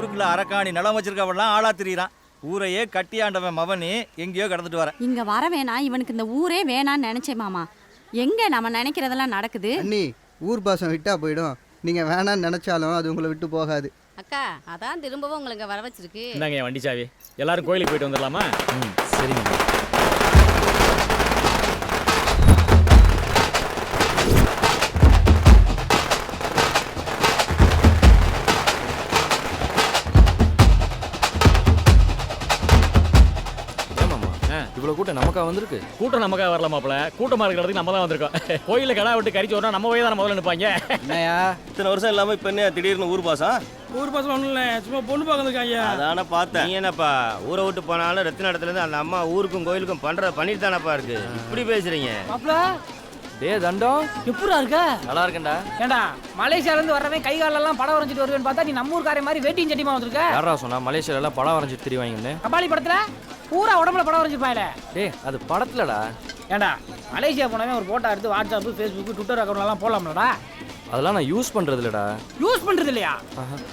ஊருக்குள்ள அரக்காணி நிலம் வச்சிருக்கவெல்லாம் ஆளா திரியிறான். ஊரையே கட்டியாண்டவன் மவனி எங்கேயோ கடந்துட்டு வர. இங்க வர வேணாம், இவனுக்கு இந்த ஊரே வேணான்னு நினைச்சேன் மாமா. எங்க நம்ம நினைக்கிறதெல்லாம் நடக்குது. அண்ணி, ஊர் பாசம் விட்டா போயிடும். நீங்க வேணான்னு நினைச்சாலும் அது உங்களை விட்டு போகாது. அக்கா அதான் திரும்பவும் உங்களுக்கு வர வச்சிருக்கு. இந்தாங்க என் வண்டி சாவி. எல்லாரும் கோயிலுக்கு போயிட்டு வந்துடலாமா? சரிங்க. இவ்வளவு கூட்டம் நமக்கா வந்திருக்கு? கூட்டம் நமக்காக வரலாமாப்ல, கூட்டமா இருக்கிறதுக்கு நம்ம தான் வந்திருக்கோம். கோயிலில் கடை விட்டு கறிச்சு வரணும், நம்ம போய் தான் முதல்ல நிற்பாங்க. என்னையா இத்தனை வருஷம் இல்லாம இப்ப என்ன திடீர்னு ஊர் பாசம்? ஊர் பாசம் ஒன்றும் இல்லை, சும்மா பொண்ணு பார்க்க வந்திருக்காங்க. அதான பார்த்தேன். நீ என்னப்பா ஊரை விட்டு போனாலும் ரத்தின இடத்துல இருந்து அந்த அம்மா ஊருக்கும் கோயிலுக்கும் பண்ணிட்டு தானப்பா இருக்கு. இப்படி பேசுறீங்க மாப்ள? டே தண்டம், எப்படா இருக்க? நல்லா இருக்கேன்டா. ஏண்டா மலேசியால இருந்து வரவன் கை காலெல்லாம் படம் வரைஞ்சிட்டு வருவேன்னு பார்த்தா நீ நம்ம ஊர்க்காரே மாதிரி வேட்டியும் சட்டியுமா வந்திருக்க. யாரா சொன்னா மலேசியால எல்லாம் படம் வரைஞ்சிட்டு தெரிவாங்கன்னு? கபாலி படத்துல பூரா உடம்புல படம் வரைஞ்சிருப்பாங்களே. டே அது படத்துலடா. ஏண்டா மலேசியா போனவன் ஒரு போட்டோ எடுத்து வாட்ஸ்அப், ஃபேஸ்புக், ட்விட்டர் அக்கௌண்ட் எல்லாம் போடலாம்லடா. அதெல்லாம் நான் யூஸ் பண்றது இல்லடா. யூஸ் பண்றது இல்லையா?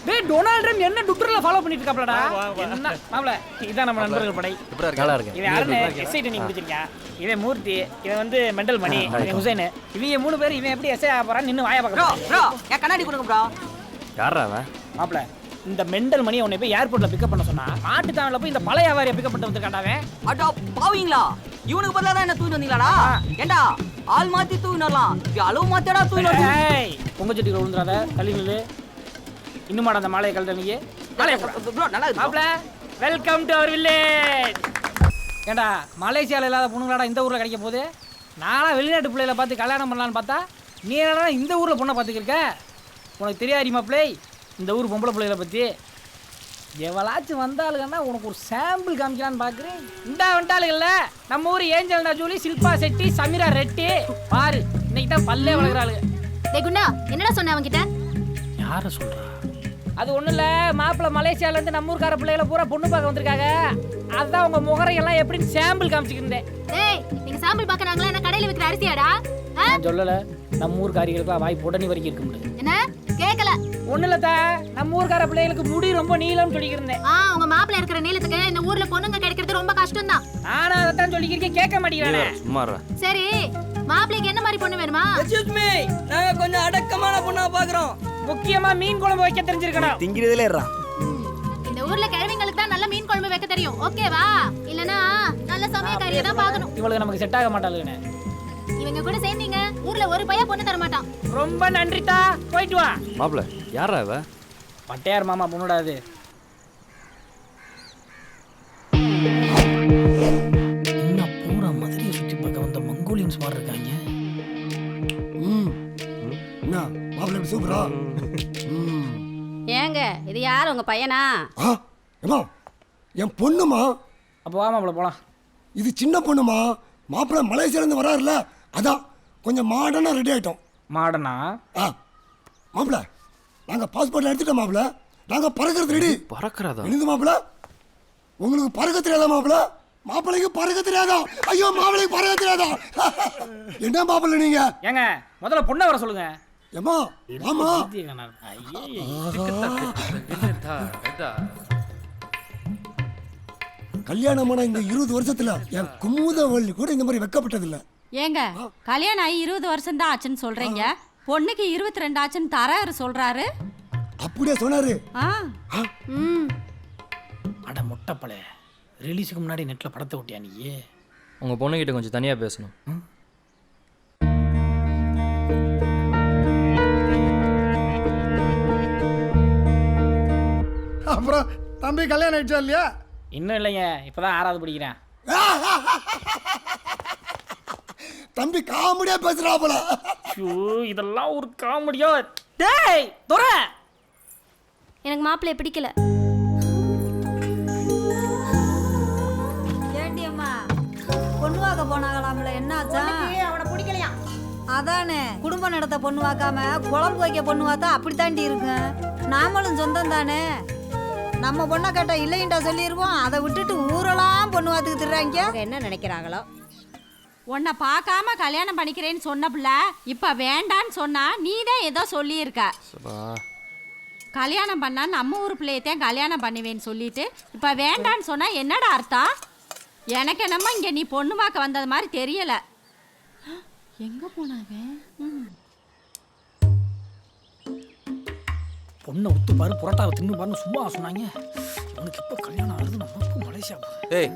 டேய் டொனால்ட் ட்ரம்ப் என்ன ட்விட்டர்ல ஃபாலோ பண்ணிட்டு இருக்காப்லடா. என்ன மாப்ள, இதான் நம்ம நண்பர்கள் படை. நல்லா இருக்கேன். இவன் யாருன்னு எஸ்ஐ நீங்க முடிச்சிருக்கீங்க. இவன் மூர்த்தி, இவன் வந்து மெண்டல் மணி, இவன் ஹுசைன். இவங்க மூணு பேர் இவன் எப்படி எஸ்ஐ ஆக போறான்னு நின்னு வாய பார்க்கறோம். ப்ரோ ஏன் கண்ணாடி கொடுங்க ப்ரோ. யாரா அவன்? மாப்ள, இந்த மெண்டல் மணி உன்னை போய் ஏர்போர்ட்ல பிக்கப் பண்ண சொன்னா மாட்டுத்தாவணில போய் இந்த பழைய வியாபாரியை பிக்கப் பண்ணிட்டு வந்திருக்காண்டாவே. அடா பாவீங்களா, இவனுக்கு பதிலா தான் என்ன தூக்கி வந்தீங்களாடா? ஏண்டா ஆள் மாத்தி தூக்கினலாம், அளவு மாத்தியடா தூக்கினோம். ஏய் பொங்க சட்டில விழுந்துறாத, தள்ளி நில்லு. இன்னுமாடா அந்த மாலையை கழட்ட நீங்க. மாலையை ப்ரோ நல்லா இருக்கு. மாப்ள வெல்கம் டு அவர் வில்லேஜ். ஏண்டா மலேசியால இல்லாத பொண்ணுங்களாடா இந்த ஊர்ல கிடைக்க போகுது. நானா வெளிநாட்டு பிள்ளைகளை பார்த்து கல்யாணம் பண்ணலான்னு பார்த்தா நீ என்னடா இந்த ஊர்ல பொண்ணை பார்த்துக்கிருக்க. உனக்கு தெரியாது மாப்ளே இந்த ஊர் பொம்பளை பிள்ளைகளை பற்றி. எவளாச்சும் வந்தாளுங்கன்னா உனக்கு ஒரு சாம்பிள் காமிக்கலான்னு பார்க்குறேன். இந்தா வந்துட்டாளுங்கள்ல நம்ம ஊர் ஏஞ்சல்டா ஜூலி, சில்பா செட்டி, சமீரா ரெட்டி. பாரு இன்னைக்கு தான் பல்லே வளர்க்குறாளுங்க. டேய் குண்டா, என்னடா சொன்ன அவன்கிட்ட? யாரை சொல்கிறா? அது ஒன்றும் இல்லை, மாப்பிள்ளை மலேசியாவிலேருந்து நம்ம ஊர்க்கார பிள்ளைகளை பூரா பொண்ணு பார்க்க வந்திருக்காங்க. அதுதான் உங்கள் முகரையெல்லாம் எப்படின்னு சாம்பிள் காமிச்சிக்கிருந்தேன். டேய் நீங்க சாம்பிள் பார்க்கறாங்களா? என்ன கடையில் விற்கிற அரிசியாடா? நான் சொல்லலை, நம்ம ஊர்க்காரிகளுக்குலாம் வாய் புடனி வரைக்கும் இருக்க முடியாது. என்ன கேட்கல? ஒன்றும் இல்லத்தா, நம்ம ஊர்க்கார பிள்ளைகளுக்கு முடி ரொம்ப நீளம்னு சொல்லிக்கிருந்தேன். உங்க மாப்பிள்ள இருக்கிற நீளத்துக்கு இந்த ஊர்ல பொண்ணுங்க கிடைக்கிறது ரொம்ப கஷ்டம் தான். நானும் அதைத்தான் சொல்லிக்கிறேன், கேட்க மாட்டேங்கிறானே. சும்மாறா. சரி மாப்பிள்ளைக்கு என்ன மாதிரி பொண்ணு வேணுமா? எக்ஸ்கியூஸ் மீ, நாங்க கொஞ்சம் அடக்கமான பொண்ணா பார்க்கறோம். முக்கியமா மீன் குழம்பு வைக்க தெரிஞ்சிருக்கணும். திங்கிறதுல ஏறா. இந்த ஊர்ல கிழவிங்களுக்கு தான் நல்ல மீன் குழம்பு வைக்க தெரியும், ஓகேவா? இல்லனா நல்ல சமையக்காரியை தான் பார்க்கணும். இவளுக்கு நமக்கு செட் ஆக மாட்டாளுங்க. இவங்க கூட சேர்ந்தீங்க ஊர்ல ஒரு பைய பொண்ணு தர மாட்டான். ரொம்ப நன்றிதா, போயிட்டு வா. மாப்ள யாரா அவ? பட்டையார் மாமா பொண்ணுடாது. என்ன பூரா மதுரையை சுத்தி பார்க்க வந்த மங்கோலியன்ஸ் மாதிரி இருக்காங்க. என்ன மாப்பிள்ளை சூப்பரா? ஏங்க இது யார் உங்க பையனா? ஏமா என் பொண்ணுமா. அப்போ வா மாப்பிள்ள போலாம். இது சின்ன பொண்ணுமா. மாப்பிள்ளை மலேசியாலேருந்து வராருல, அதான் கொஞ்சம் மாடர்னாக ரெடி ஆகிட்டோம். மாடனா? மாப்பிள்ளை நாங்கள் பாஸ்போர்ட்டில் எடுத்துட்டோம் மாப்பிள்ளை. நாங்கள் பறக்கிறது ரெடி. பறக்கிறதா? என்னது மாப்பிள்ளை, உங்களுக்கு பறக்க தெரியாதா மாப்பிள்ளை? மாப்பிள்ளைக்கு பறக்க தெரியாதா? ஐயோ மாப்பிள்ளைக்கு பறக்க தெரியாதா? என்ன மாப்பிள்ளை நீங்க? ஏங்க முதல்ல பொண்ணை வர சொல்லுங்க. ஏமா ஆமா கல்யாணமான இந்த 20 வருஷத்துல என் குமுதவள்ளி கூட இந்த மாதிரி வெக்கப்பட்டதில்லை. ஏங்க கல்யாணம் ஆகி 20 வருஷம் தான் ஆச்சுன்னு சொல்றீங்க, பொண்ணுக்கு 22 ஆச்சுன்னு தராரு சொல்றாரு. அப்படியே சொன்னாரு. அட முட்டைப்பழ, ரிலீஸுக்கு முன்னாடி நெட்ல படத்தை விட்டியா நீ? உங்க பொண்ணுகிட்ட கொஞ்சம் தனியா பேசணும். அப்புறம் தம்பி கல்யாணம் ஆயிடுச்சா இல்லையா? இன்னும் இல்லைங்க, இப்பதான் 6வது படிக்கிறேன். தம்பி காமெடியா பேசுறாப்புல. இதெல்லாம் ஒரு காமெடியா? டேய் துர, எனக்கு மாப்பிள்ளைய பிடிக்கல. ஏண்டி அம்மா பொண்ணு வாக்க போனாங்களாம்ல, என்னாச்சா? அவனை பிடிக்கலையா? அதானே, குடும்பம் நடத்த பொண்ணு வாக்காம குழம்பு வைக்க பொண்ணு வாத்தா அப்படித்தாண்டி இருக்கு. நாமளும் சொந்தம் தானே, நம்ம பொண்ணை கேட்டா இல்லைன்டா சொல்லிடுவோம். அதை விட்டுட்டு ஊரெல்லாம் பொண்ணு வாத்துக்கு திடுறாங்க. என்ன நினைக்கிறாங்களோ? உன்னை பார்க்காம கல்யாணம் பண்ணிக்கிறேன்னு சொன்ன பிள்ளை இப்ப வேண்டான்னு சொன்னா நீ தான் ஏதோ சொல்லியிருக்க. கல்யாணம் பண்ணா நம்ம ஊர் பிள்ளையத்தான் கல்யாணம் பண்ணுவேன்னு சொல்லிட்டு இப்ப வேண்டான்னு சொன்னா என்னடா அர்த்தம்? எனக்கு என்னமோ இங்க நீ பொண்ணு பார்க்க வந்தது மாதிரி தெரியல. எங்க போனாங்க? பொண்ணை ஒத்து பாரு, புரோட்டாவை தின்னு பாருன்னு சும்மா சொன்னாங்க. உனக்கு இப்போ கல்யாணம் ஆகுது, நமக்கு மலேசியா. ஏய்,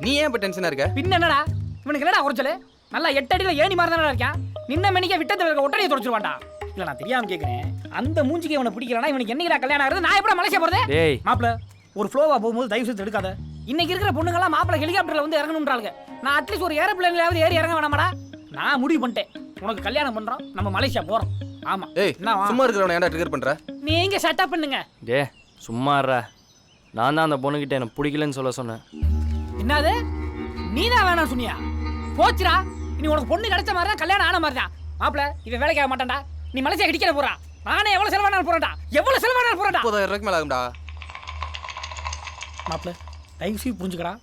நீ ஏன் இப்போ டென்ஷனாக இருக்க? பின்ன என்னடா இவனுக்கு என்னடா குறைச்சல்? நல்லா 8 அடியில் ஏணி மாதிரி தானே இருக்கான். நின்ன மணிக்க விட்டத்தில் இருக்க ஒட்டடையை தொடச்சிருவான்டா. இல்லை, நான் தெரியாமல் கேட்குறேன். அந்த மூஞ்சிக்கு இவனை பிடிக்கலன்னா இவனுக்கு என்னைக்கு கல்யாணம் ஆகுது? நான் எப்படி மலேசியா போகிறது? டேய் மாப்பிள்ள ஒரு ஃப்ளோவாக போகும்போது தயவு செய்து எடுக்காத. இன்னைக்கு இருக்கிற பொண்ணுங்களாம் மாப்பிள்ள ஹெலிகாப்டரில் வந்து இறங்கணுன்றாளுங்க. நான் அட்லீஸ்ட் ஒரு ஏரோப்ளேன்லையாவது ஏறி இறங்க வேணாமாடா? நான் முடிவு பண்ணிட்டேன், உனக்கு கல்யாணம் பண்ணுறோம், நம்ம மலேசியா போகிறோம். ஆமாம். ஏய், சும்மா இருக்கிறவனை ஏன்டா ட்ரிகர் பண்ணுற? நீங்க செட்டப் பண்ணுங்க. டே சும்மாறா, நான் தான் அந்த பொண்ணுக்கிட்ட எனக்கு பிடிக்கலன்னு சொல்ல சொன்னேன். என்னது? நீ தான் வேணாம் சொன்னியா? போச்சுடா, இனி உனக்கு பொண்ணு கிடைச்ச மாதிரி தான், கல்யாணம் ஆன மாதிரி தான். மாப்பிள்ள இவன் வேலைக்கு ஆக மாட்டான்டா. நீ மலேசியா கிடைக்கிற போறா. நானே எவ்வளவு செலவானாலும் போறேன்டா, எவ்வளவு செலவானாலும் போறேன்டா. 30,000 மேலே ஆகும்டா. மாப்பிள்ள தயவு செய்து புரிஞ்சுக்கடா,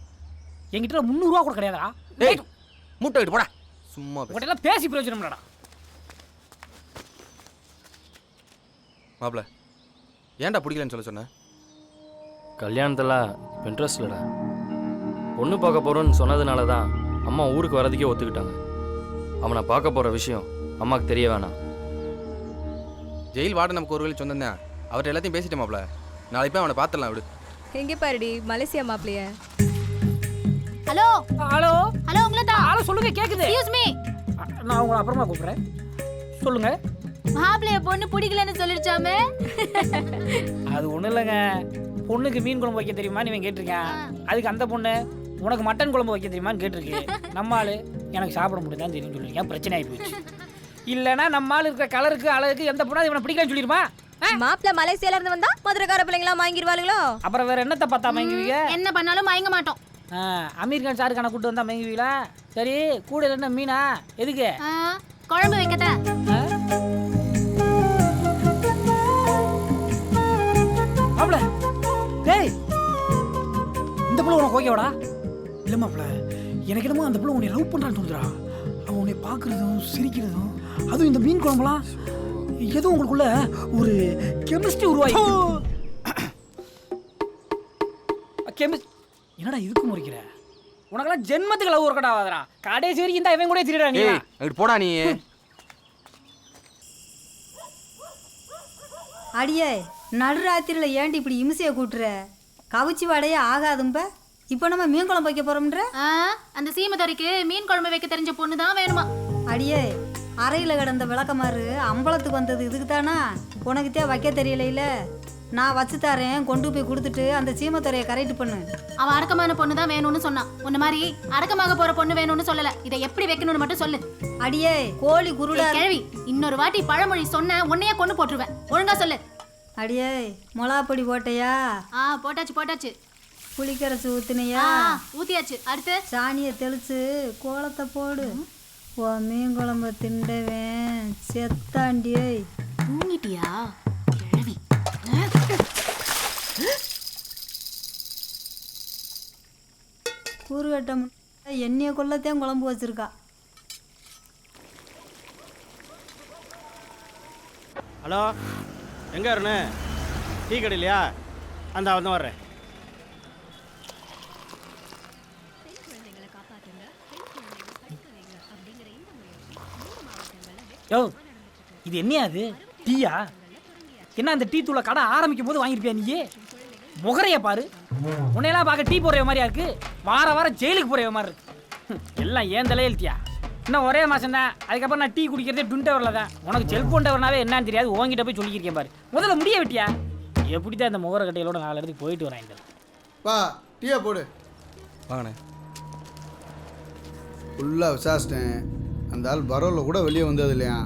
என்கிட்ட 300 ரூபா கூட கிடையாதா? ஏய், மூட்டை விட்டு போடா. சும்மா உங்கள்கிட்ட பேசி பிரயோஜனம்டா. மாப்பிள்ள ஏன்டா பிடிக்கலன்னு சொல்ல சொன்னேன்? கல்யாணத்தில் இன்ட்ரெஸ்ட் இல்லைடா. பொண்ணு பார்க்க போகிறோன்னு சொன்னதுனால தான் அம்மா ஊருக்கு வரதுக்கே ஒத்துக்கிட்டாங்க. அவனை பார்க்க போகிற விஷயம் அம்மாவுக்கு தெரிய வேணாம். ஜெயில் வார்டன் நமக்கு ஒரு வேலை சொன்னேன். அவர்கிட்ட எல்லாத்தையும் பேசிட்டேன் மாப்பிள்ள. நாளைக்கு போய் அவனை பார்த்துடலாம் விடு. எங்கே பாருடி மலேசியா மாப்பிளைய? ஹலோ ஹலோ ஹலோ, உங்களை தான். ஹலோ சொல்லுங்க, கேக்குது. Excuse me. நான் உங்களை அப்புறமா கூப்பிடுறேன். சொல்லுங்க. மாப்பிளைய பொண்ணு பிடிக்கலன்னு சொல்லிருச்சாமே. அது ஒண்ணும் இல்லைங்க, பொண்ணுக்கு மீன் குழம்பு வைக்க தெரியுமான்னு இவன் கேட்டிருக்கேன். அதுக்கு அந்த பொண்ணு உனக்கு மட்டன் குழம்பு வைக்க தெரியுமான்னு கேட்டிருக்கு. நம்ம ஆளு எனக்கு சாப்பிட முடியுதான் தெரியும் சொல்லிருக்கேன். பிரச்சனை ஆகி போச்சு. இல்லைன்னா நம்ம ஆளு இருக்கிற கலருக்கு அழகுக்கு எந்த பொண்ணாவது இவனை பிடிக்கலன்னு சொல்லிருமா? மாப்பிள்ள மலேசியால இருந்து வந்தா மதுரைக்கார பிள்ளைங்களா வாங்கிடுவாளுங்களோ? அப்புறம் வேற என்னத்தை பார்த்தா மயங்குவீங்க? என்ன பண்ணாலும் மயங்க மாட்டோம். அமீர் கான் சாருக்கான கூட்டு வந்தா மயங்குவீங்களா? சரி, கூட என்ன மீனா? எதுக்கு? குழம்பு வைக்கத்தான். மாப்பிள்ள டேய், இந்த பிள்ளை உனக்கு ஓகேவாடா? இல்லை மாப்பிள்ள, எனக்கு என்னமோ அந்த பிள்ளை உன்னை லவ் பண்ணுறான்னு தோணுதுடா. அவன் உன்னை பார்க்குறதும் சிரிக்கிறதும், அதுவும் இந்த மீன் குழம்புலாம் ஏதோ உங்களுக்குள்ள ஒரு கெமிஸ்ட்ரி உருவாகி. என்னடா இதுக்கு முறைக்கிற? உனக்கெல்லாம் ஜென்மத்துக்கு லவ் ஒர்க் ஆகாதடா. கடைசி வரைக்கும் இந்த இவன் கூட திருடா நீ. அங்கிட்டு போடா நீ. அடியே, நடுராத்திரியில் ஏன்டி இப்படி இம்சையை கூட்டுற? கவிச்சி வாடையே ஆகாதும்ப. இப்போ நம்ம மீன் குழம்பு வைக்க போறோம்ன்ற. அந்த சீமதுரைக்கு மீன் குழம்பு வைக்க தெரிஞ்ச பொண்ணு தான் வேணுமா? அடியே, அறையில் கிடந்த விளக்கமாறு அம்பலத்துக்கு வந்தது இதுக்கு தானா? உனக்குத்தே வைக்க தெரியல. நான் வச்சு தரேன், கொண்டு போய் கொடுத்துட்டு அந்த சீமத்துறையை கரெக்ட் பண்ணு. அவன் அடக்கமான பொண்ணு தான் வேணும்னு சொன்னான். உன்ன மாதிரி அடக்கமாக போற பொண்ணு வேணும்னு சொல்லல. இதை எப்படி வைக்கணும்னு மட்டும் சொல்லு. அடியே, கோழி குருடா கேள்வி. இன்னொரு வாட்டி பழமொழி சொன்ன உன்னையே கொண்டு போட்டுருவேன். ஒழுங்கா சொல்லு. அடியே, மிளகாப்பொடி போட்டையா? போட்டாச்சு போட்டாச்சு. புளிக்கரைச்சி ஊத்துனையா? ஊத்தியாச்சு. அடுத்து சாணியை தெளிச்சு கோலத்தை போடு. ஓ மீன் குழம்பு திண்டவேன் செத்தாண்டியே. தூங்கிட்டியா கிழவி? கூறுகட்ட எண்ணெயை கொள்ளத்தையும் குழம்பு வச்சிருக்கா. ஹலோ, எங்கே இருண்ணே? டீ கடையிலையா? அந்த வந்து வர்றேன். யோ, இது என்னையா அது? டீயா? என்ன அந்த டீ தூளை கடை ஆரம்பிக்கும் போது வாங்கியிருப்பியா நீ? முகரைய பாரு, உன்னையெல்லாம் பார்க்க டீ போடுற மாதிரியா இருக்கு? வார வாரம் ஜெயிலுக்கு போகிற மாதிரி இருக்கு. எல்லாம் ஏன் தலையெழுத்தியா? இன்னும் ஒரே மாதம் தான். அதுக்கப்புறம் நான் டீ குடிக்கிறதே ட்வின் டவரில் தான். உனக்கு செல்ஃபோன் டவர்னாவே என்னன்னு தெரியாது. உங்ககிட்ட போய் சொல்லியிருக்கேன் பாரு. முதல்ல முடிய வெட்டியா? எப்படி தான் இந்த முகர கட்டையோட 4 இடத்துக்கு போயிட்டு வரேன். வா, டீயா போடு. வாங்கண்ணே. ஃபுல்லாக விசாரிச்சிட்டேன். அந்த ஆள் பரோவில் கூட வெளியே வந்தது இல்லையா?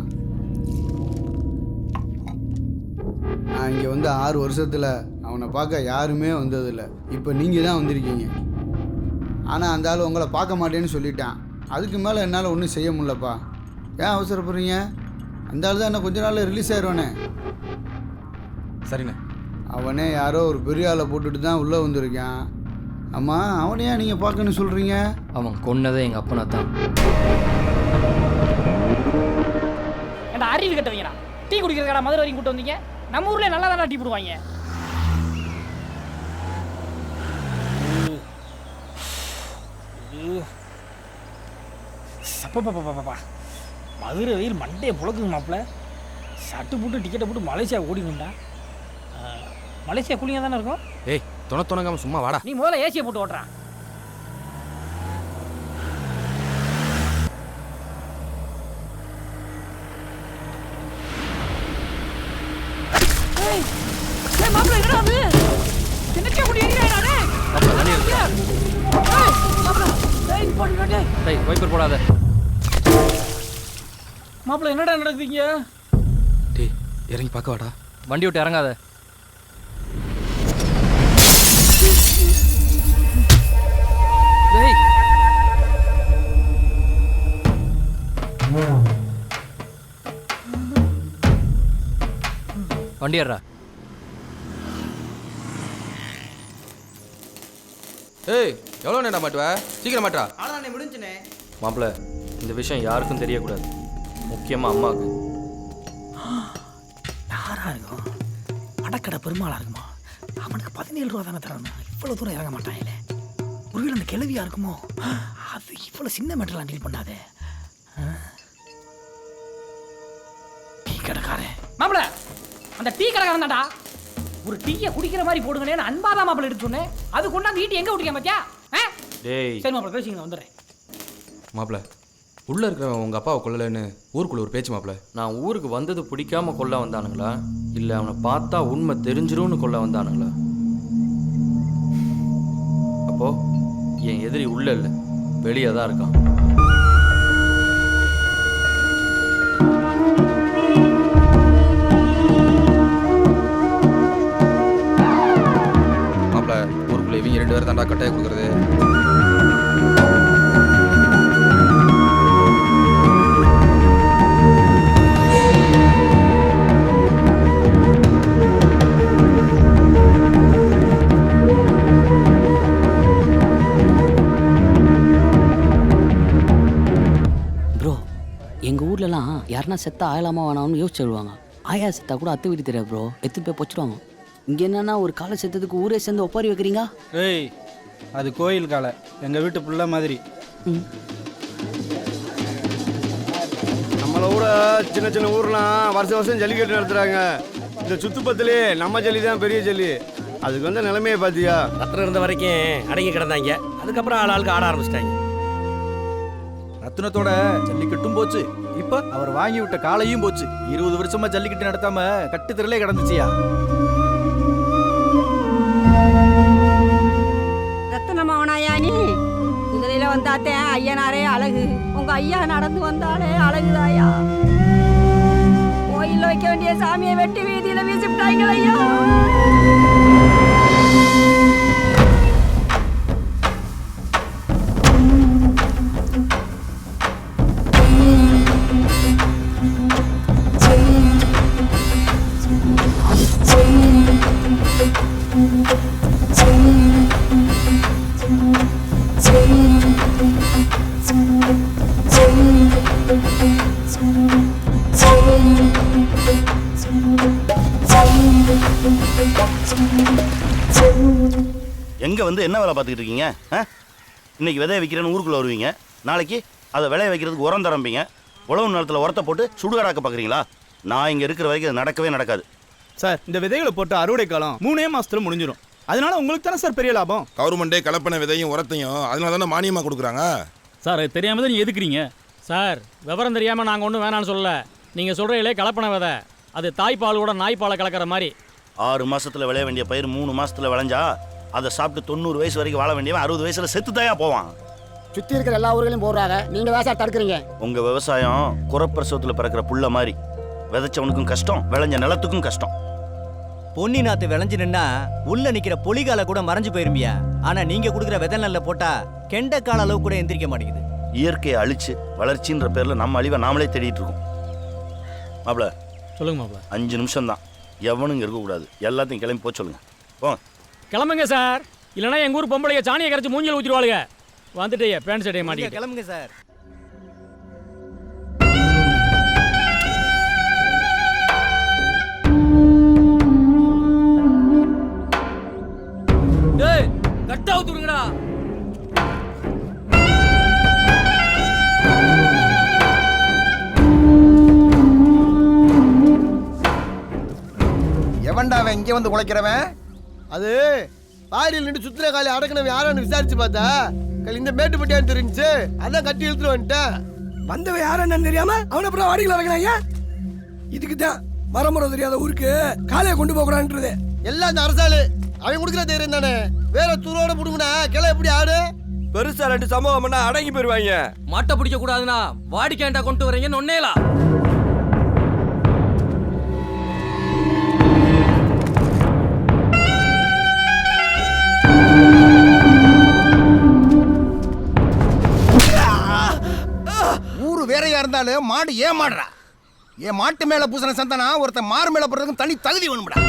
நான் இங்கே வந்து 6 வருஷத்தில் அவனை பார்க்க யாருமே வந்ததில்லை. இப்போ நீங்கள் தான் வந்திருக்கீங்க. ஆனால் அந்த ஆள் உங்களை பார்க்க மாட்டேன்னு சொல்லிட்டான். அதுக்கு மேலே என்னால் ஒன்றும் செய்ய முடியலப்பா. ஏன் அவசரப்படுறீங்க? அந்த ஆள் தான் என்ன கொஞ்ச நாளில் ரிலீஸ் ஆயிடுவானே. சரிண்ணே. அவனே யாரோ ஒரு பெரிய ஆளை போட்டுட்டு தான் உள்ளே வந்திருக்கான். அம்மா, அவனையா நீங்கள் பார்க்கணும்னு சொல்கிறீங்க? அவன் கொன்னதே எங்கள் அப்பனை தான். என்ன அறிவு கட்டவீங்கடா? டீ குடிக்கிறதுக்கடா மதுரை வரைக்கும் கூட்டு வந்தீங்க? நம்ம ஊர்ல நல்லா தான் டீ போடுவாங்க. சப்பப்பா மதுரை வெயில் மண்டையை புழக்குது மாப்பிள்ள. சட்டு போட்டு டிக்கெட்டை போட்டு மலேசியா ஓடிணும்டா. மலேசியா கூலிங்காக தானே இருக்கும். ஏய் துணங்காம சும்மா வாடா. நீ முதல்ல ஏசியை போட்டு ஓட்டுறான். மாப்பிள்ள என்னடா அது? என்னக்கே கூடி ஏறிறானே? வைப்பர் போடாத. மாப்பிள்ள என்னடா நடக்குதுங்க? டேய் இறங்கி பார்க்க வாடா. வண்டி விட்டு இறங்காத. டேய் வண்டி ஏறா. ஏய் எவ்வளோ நேரம் மாட்டுவ? சீக்கிரம் மாட்டா. அவ்வளோதானே முடிஞ்சுனே. மாப்பிள்ள இந்த விஷயம் யாருக்கும் தெரியக்கூடாது, முக்கியமாக அம்மாவுக்கு. யாரா இருக்கும்? அடக்கடை பெருமாளா இருக்குமா? அவனுக்கு 17 ரூபா தானே தரணும். இவ்வளோ தூரம் இறங்க மாட்டான். ஒருவேளை அந்த கிளவியா இருக்குமோ? அது இவ்வளோ சின்ன மேட்டர்லாம் டீல் பண்ணாதே. டீ கடைக்காரன் மாப்பிள்ள, அந்த டீ கடைக்காரன் தான்டா. ஒரு டீயை குடிக்கிற மாதிரி போடுங்களேன்னு அன்பாதான் மாப்பிள்ள எடுத்து சொன்னேன். அது கொண்டாந்து வீட்டு எங்கே விட்டுருக்கேன் பார்த்தியா? டேய் சரி மாப்பிள்ள பேசிங்க, வந்துடுறேன். மாப்பிள்ள உள்ளே இருக்கிறவன் உங்கள் அப்பாவை கொல்லலைன்னு ஊருக்குள்ள ஒரு பேச்சு மாப்பிள்ள. நான் ஊருக்கு வந்தது பிடிக்காம கொல்ல வந்தானுங்களா, இல்லை அவனை பார்த்தா உண்மை தெரிஞ்சிரும்னு கொல்ல வந்தானுங்களா? அப்போ என் எதிரி உள்ள இல்லை, வெளியே தான் இருக்கான். மாப்பிள்ள ஊருக்குள்ள இவங்க 2 பேர் தாண்டா கட்டாய கொடுக்குறது. எங்கள் ஊர்லலாம் யாருன்னா செத்தா ஆயலாமா வேணாம்னு யோசிச்சு சொல்லுவாங்க. ஆயா செத்தா கூட அத்தை வீட்டு தெரியாது ப்ரோ, எடுத்துட்டு போய் பொச்சிடுவாங்க. இங்கே என்னன்னா ஒரு காலை செத்ததுக்கு ஊரே சேர்ந்து ஒப்பாரி வைக்கிறீங்க. ஏய் அது கோயில் காலை, எங்கள் வீட்டு பிள்ளை மாதிரி. நம்மளை கூட சின்ன சின்ன ஊர்லாம் வருஷம் ஜல்லிக்கட்டு நடத்துகிறாங்க. இந்த சுத்துப்பத்திலே நம்ம ஜல்லி தான் பெரிய ஜல்லி. அதுக்கு வந்து நிலைமையை பார்த்தியா? ரத்தனம் இருந்த வரைக்கும் அடங்கி கிடந்தாங்க. அதுக்கப்புறம் ஆளுக்கு ஆட ஆரம்பிச்சிட்டாங்க. ரத்தினத்தோட ஜல்லிக்கட்டும் போச்சு, இப்ப அவர் வாங்கி விட்ட காளையும் போச்சு. 20 வருஷமா ஜல்லிக்கட்டு நடத்தாம கட்டுத்திரலே கிடந்துச்சியா? ரத்தனமாவனாயா நீ? குதிரையில வந்தாத்தே ஐயனாரே அழகு. உங்க ஐயா நடந்து வந்தாலே அழகுதாயா. கோயில்ல வைக்க வேண்டிய சாமியை வெட்டி வீதியில வீசிவிட்டாங்க ஐயா. எங்கே வந்து என்ன வேலை பார்த்துக்கிட்டு இருக்கீங்க? இன்னைக்கு விதைய வைக்கிறேன்னு ஊருக்குள்ளே வருவீங்க, நாளைக்கு அதை விளைய வைக்கிறதுக்கு உரம் தரம்பீங்க. உழவு நிலத்தில் உரத்தை போட்டு சுடுகாடாக்க பார்க்குறீங்களா? நான் இங்கே இருக்கிற வரைக்கும் அது நடக்கவே நடக்காது. சார் இந்த விதைகளை போட்டு அறுவடை காலம் 3 மாசத்துல முடிஞ்சிடும். அதனால உங்களுக்கு தானே சார் பெரிய லாபம். கவர்மெண்டே கலப்பன விதையும் உரத்தையும் அதனால தானே மானியமாக கொடுக்குறாங்க. சார் அது தெரியாம தான் நீ எதுக்குறீங்க சார்? விவரம் தெரியாமல் நாங்கள் ஒன்றும் வேணான்னு சொல்லல. நீங்கள் சொல்கிறீங்களே கலப்பன விதை, அது தாய்ப்பாலோட நாய்ப்பாலை கலக்கிற மாதிரி. 6 மாசத்துல விளைய வேண்டிய பயிர் 3 மாசத்துல விளைஞ்சா அதை சாப்பிட்டு 90 வயசு வரைக்கும் வாழ வேண்டியவன் 60 வயசுல செத்துதாயா போவான். சுற்றி இருக்கிற எல்லா ஊர்களையும் போடுறாங்க, நீங்கள் விவசாயம் தடுக்கிறீங்க. உங்க விவசாயம் குறப்பிரசவத்துல பிறக்கிற புள்ள மாதிரி. விதைச்சவனுக்கும் கஷ்டம், விளைஞ்ச நிலத்துக்கும் கஷ்டம். பொன்னி நாத்து விளைஞ்சு நின்னா உள்ள நிக்கிற பொலிகால கூட மறைஞ்சு போயிரும்பியா. ஆனா நீங்க கொடுக்குற விதை நெல்ல போட்டா கெண்டைக்கால அளவு கூட எந்திரிக்க மாட்டேங்குது. இயற்கையை அழிச்சு வளர்ச்சின்ற பேர்ல நம்ம அழிவை நாமளே தேடிட்டு இருக்கோம். மாப்பிள சொல்லுங்க மாப்பிள. 5 நிமிஷம் தான், எவனுங்க இருக்கக்கூடாது. எல்லாத்தையும் கிளம்பி போக சொல்லுங்க. போங்க கிளம்புங்க சார், இல்லைன்னா எங்கள் ஊர் பொம்பளைங்க சாணியை கரைச்சி மூஞ்சில் ஊற்றிடுவாளுங்க. வந்துட்டு பேண்ட் சட்டையை மாட்டி கிளம்புங்க சார். கட்டா ஊத்துருங்கடா. எவன்டா அவன் இங்கே வந்து உழைக்கிறவன்? அது பாரியில் நின்று சுத்தின காலி அடக்கணும் யாரும் விசாரிச்சு பார்த்தா இந்த மேட்டுப்பட்டியான்னு தெரிஞ்சு அதான் கட்டி இழுத்துட்டு வந்துட்டேன். வந்தவன் யார் என்னன்னு தெரியாம அவனை அப்புறம் வாடிக்கல வைக்கிறாங்க. இதுக்கு தான் மரமுறை தெரியாத ஊருக்கு காலையை கொண்டு போக கூடாதுன்றது. எல்லாம் இந்த அரசாளு அவன் கொடுக்குற தைரியம் தானே. வேற துரோட புடுங்கினா கிளை எப்படி ஆடு? பெருசா 2 சம்பவம் பண்ணா அடங்கி போயிருவாங்க. மாட்டை பிடிக்க கூடாதுன்னா வாடிக்கையாண்டா கொண்டு வரீங்கன்னு ஒன்னேலா. ஊரு வேறையா இருந்தாலும் மாடு ஏமாடுறா. என் மாட்டு மேல பூசண சந்தானா ஒருத்தன் மாறு மேல போறதுக்கு தனி தகுதி வேணும்டா.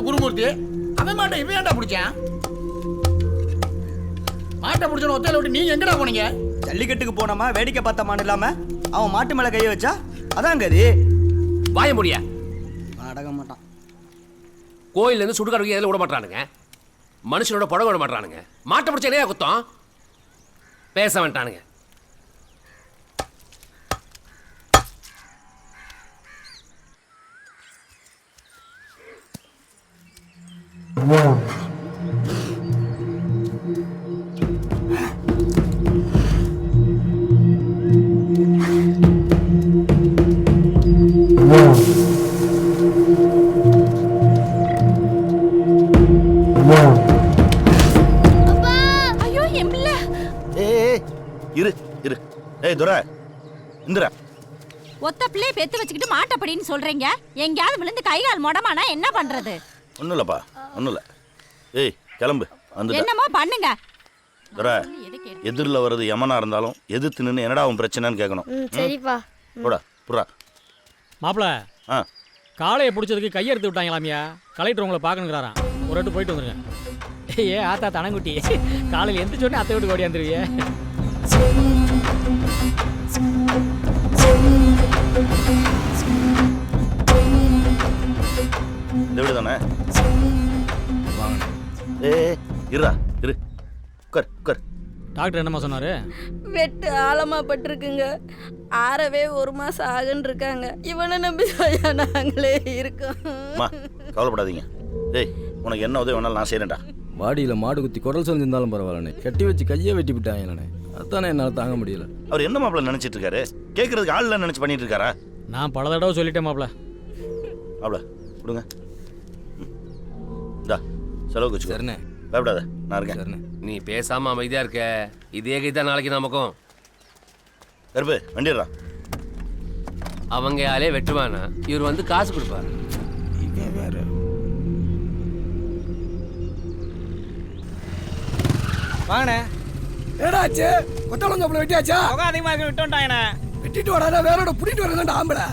குருமூர்த்தி அவன் மாட்டை இவன் ஏன்டா பிடிச்சான்? மாட்டை பிடிச்சன ஒத்தையில விட்டு நீங்க எங்கடா போனீங்க? ஜல்லிக்கட்டுக்கு போனோமா வேடிக்கை பார்த்தமான்னு இல்லாம அவன் மாட்டு மேல கையை வச்சா அதான் கதி. வாய முடியா அடக மாட்டான். கோயில்ல இருந்து சுடுகாடு எதில் விட மாட்டானுங்க. மனுஷனோட புடவை விட மாட்டானுங்க. மாட்டை பிடிச்ச என்னையா குத்தம்? பேச வேண்டானுங்க. ஐயோ என் பிள்ளை. இரு இரு. ஏய் துரை இந்திரா. ஒத்த பிள்ளைய பெத்து வச்சுக்கிட்டு மாட்டப்படின்னு சொல்றீங்க. எங்கேயாவது விழுந்து கை கால் முடமானா என்ன பண்றது? ஒன்றும் இல்லைப்பா ஒன்றும் இல்லை. ஏய் கிளம்பு வந்துட்டேன். என்னமோ பண்ணுங்க. துரை எதிரில் வர்றது யமனா இருந்தாலும் எதிர்த்து நின்று என்னடா அவன் பிரச்சனைன்னு கேட்கணும். சரிப்பா. போடா புறா. மாப்பிள ஆ காளையை பிடிச்சதுக்கு கையெடுத்து விட்டாங்களாமியா. கலெக்டர் உங்களை பார்க்கணுங்கிறாராம். ஒரு வாட்டி போயிட்டு வந்துருங்க. ஏ ஆத்தா தனங்குட்டி காலையில் எந்த சொன்னே அத்தை வீட்டுக்கு ஓடியாந்துருவியே. இந்த வீடு தானே? ஏ இருடா இரு. உட்கார் உட்கார். டாக்டர் என்னம்மா சொன்னாரு? வெட்டு ஆழமா பட்டிருக்குங்க. ஆறவே 1 மாசம் ஆகுன்னு இருக்காங்க. இவனை நம்பி நாங்களே இருக்கோம். கவலைப்படாதீங்க. டேய் உனக்கு என்ன உதவி வேணாலும் நான் செய்யறேன்டா. வாடியில் மாடு குத்தி குடல் சொல்லியிருந்தாலும் பரவாயில்லண்ணே. கட்டி வச்சு கையை வெட்டி விட்டாங்கண்ணே. அதானே என்னால் தாங்க முடியல. அவர் என்ன மாப்பிள்ள நினைச்சிட்டு இருக்காரு? கேட்கறதுக்கு ஆள் இல்லை நினைச்சு பண்ணிட்டு இருக்காரா? நான் பல தடவை சொல்லிட்டேன் மாப்பிள. மாப்பிள்ள கொடுங்க. இந்தா செலவுக்கு வச்சுக்கோ. சரிண்ணே. பயப்படாத நான் இருக்கேன். சரிண்ணே. நீ பேசாம அமைதியா இருக்க. இதே கைதான் நாளைக்கு நமக்கும். கருப்பு வண்டிடுறா. அவங்க ஆளே வெட்டுவானா இவர் வந்து காசு கொடுப்பாரு. இவன் வேற. வாங்கண்ணே. ஏடாச்சு கொத்தளங்க வெட்டியாச்சா? அதிகமாக விட்டோன்ட்டாங்கண்ணே. வெட்டிட்டு வராதா வேறோட புடிட்டு வரதாண்டா ஆம்பளை.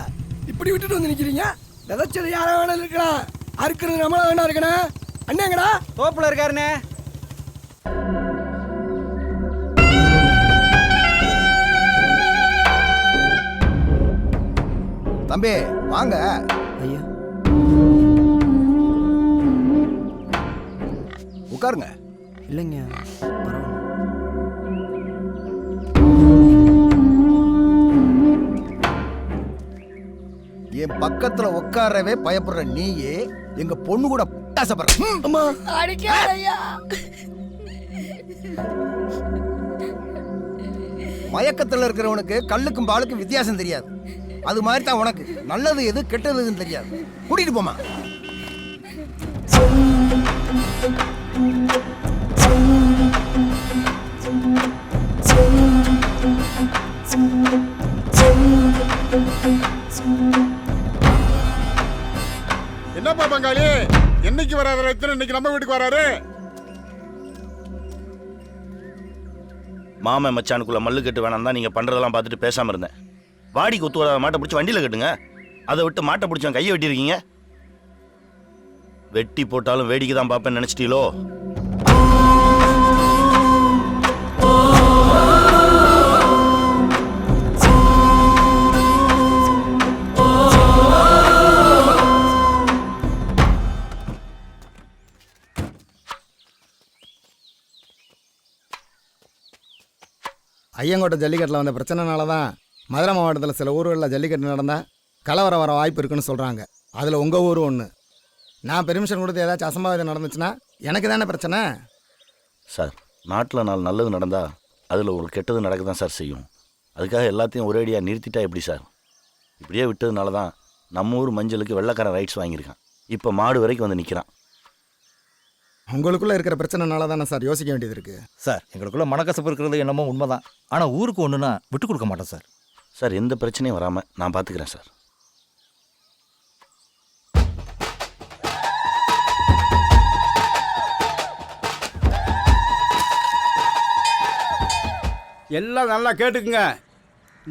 இப்படி விட்டுட்டு வந்து நிக்கிறீங்க. விதைச்சது யாரா வேணாலும் இருக்கலாம். அறுக்கிறது நம்மளா வேணா இருக்கணும். அண்ணேங்கடா தோப்புல இருக்காருண்ணே. தம்பி வாங்க. ஐயா உட்காருங்க. இல்லைங்க பரவாயில்ல. என் பக்கத்துல உட்காரவே பயப்படுற நீயே எங்க பொண்ணு கூட ஆசைப்படுறேன். அம்மா அடிக்காதையா. மயக்கத்துல இருக்கிறவனுக்கு கல்லுக்கும் பாலுக்கும் வித்தியாசம் தெரியாது. அது மாதிரி தான் உனக்கு நல்லது எது கெட்டது எதுன்னு தெரியாது. கூட்டிட்டு போமா. என்னப்பா பங்காளி, என்னைக்கு வராரு? இன்னைக்கு நம்ம வீட்டுக்கு வராரு. மாமன் மச்சானுக்குள்ள மல்லு கட்டு வேணாம் தான் நீங்க பண்றதெல்லாம் பார்த்துட்டு பேசாம இருந்தேன். வாடிக்கு ஒத்து வராத மாட்டை பிடிச்சி வண்டியில கட்டுங்க. அதை விட்டு மாட்டை பிடிச்சவன் கையை வெட்டியிருக்கீங்க. வெட்டி போட்டாலும் வேடிக்கை தான் பார்ப்பேன்னு நினைச்சிட்டீங்களோ? ஐயங்கோட்டை ஜல்லிக்கட்டில் வந்த பிரச்சனைனால தான் மதுரை மாவட்டத்தில் சில ஊர்களில் ஜல்லிக்கட்டு நடந்தால் கலவரம் வர வாய்ப்பு இருக்குன்னு சொல்கிறாங்க. அதில் உங்கள் ஊரும் ஒன்று. நான் பெர்மிஷன் கொடுத்து ஏதாச்சும் அசம்பாவிதம் நடந்துச்சுன்னா எனக்கு தானே பிரச்சனை. சார், நாட்டில் 4 நல்லது நடந்தால் அதில் ஒரு கெட்டது நடக்க தான் சார் செய்யும். அதுக்காக எல்லாத்தையும் ஒரேடியாக நிறுத்திட்டா எப்படி சார்? இப்படியே விட்டதுனால தான் நம்ம ஊர் மஞ்சளுக்கு வெள்ளைக்காரன் ரைட்ஸ் வாங்கியிருக்கான். இப்போ மாடு வரைக்கும் வந்து நிற்கிறான். உங்களுக்குள்ளே இருக்கிற பிரச்சனைனால தானே சார் யோசிக்க வேண்டியது இருக்குது. சார், எங்களுக்குள்ள மனக்கசப்பு இருக்கிறது என்னமோ உண்மைதான். ஆனால் ஊருக்கு ஒன்றுனா விட்டு கொடுக்க மாட்டோம் சார். சார், எந்த பிரச்சனையும் வராமல் நான் பார்த்துக்கிறேன் சார். எல்லாம் நல்லா கேட்டுக்குங்க.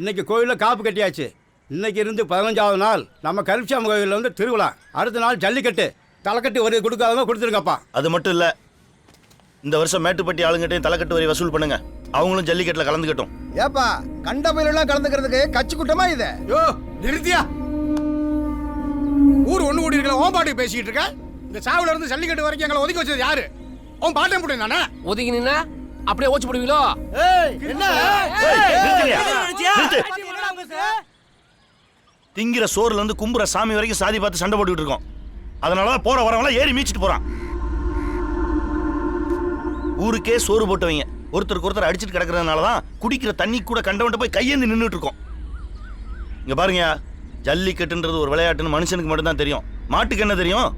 இன்னைக்கு கோயிலில் காப்பு கட்டியாச்சு. இன்னைக்கு இருந்து 15வது நாள் நம்ம கருப்சாமி கோயிலில் வந்து திருவிழா. அடுத்த நாள் ஜல்லிக்கட்டு. தலைக்கட்டு வரி கொடுக்காதவங்க கொடுத்துருங்கப்பா. அது மட்டும் இல்லை, இந்த வருஷம் மேட்டுப்பட்டி ஆளுங்கிட்டையும் தலைக்கட்டு வரி வசூல் பண்ணுங்க. அவங்களும் ஜல்லிக்கட்டில் கலந்துக்கட்டும். ஏப்பா, கண்ட பயிலெல்லாம் கலந்துக்கிறதுக்கு கட்சி கூட்டமா இது? யோ நிறுத்தியா, ஊர் ஒண்ணு கூடி இருக்கல. ஓன் பாட்டுக்கு பேசிக்கிட்டு இருக்க. இந்த சாவுல இருந்து ஜல்லிக்கட்டு வரைக்கும் எங்களை ஒதுக்கி வச்சது யாரு? உன் பாட்டம் போட்டு நானே ஒதுங்கி நின்னா அப்படியே ஓச்சு போடுவீங்களோ? திங்கிற சோறுல இருந்து கும்புற சாமி வரைக்கும் சாதி பார்த்து சண்டை போட்டுக்கிட்டு இருக்கோம். அதனாலதான் போற வரவங்களாம் ஏறி மீச்சிட்டு போறான். ஊருக்கே சோறு போட்டவங்க ஒருத்தருக்கு ஒருத்தர் அடிச்சுட்டு கிடக்கிறதுனாலதான் குடிக்கிற தண்ணி கூட கண்டவன்ட்ட போய் கையேந்து நின்றுட்டு இருக்கோம். இங்க பாருங்க, ஜல்லிக்கட்டுன்றது ஒரு விளையாட்டுன்னு மனுஷனுக்கு மட்டும்தான் தெரியும். மாட்டுக்கு என்ன தெரியும்?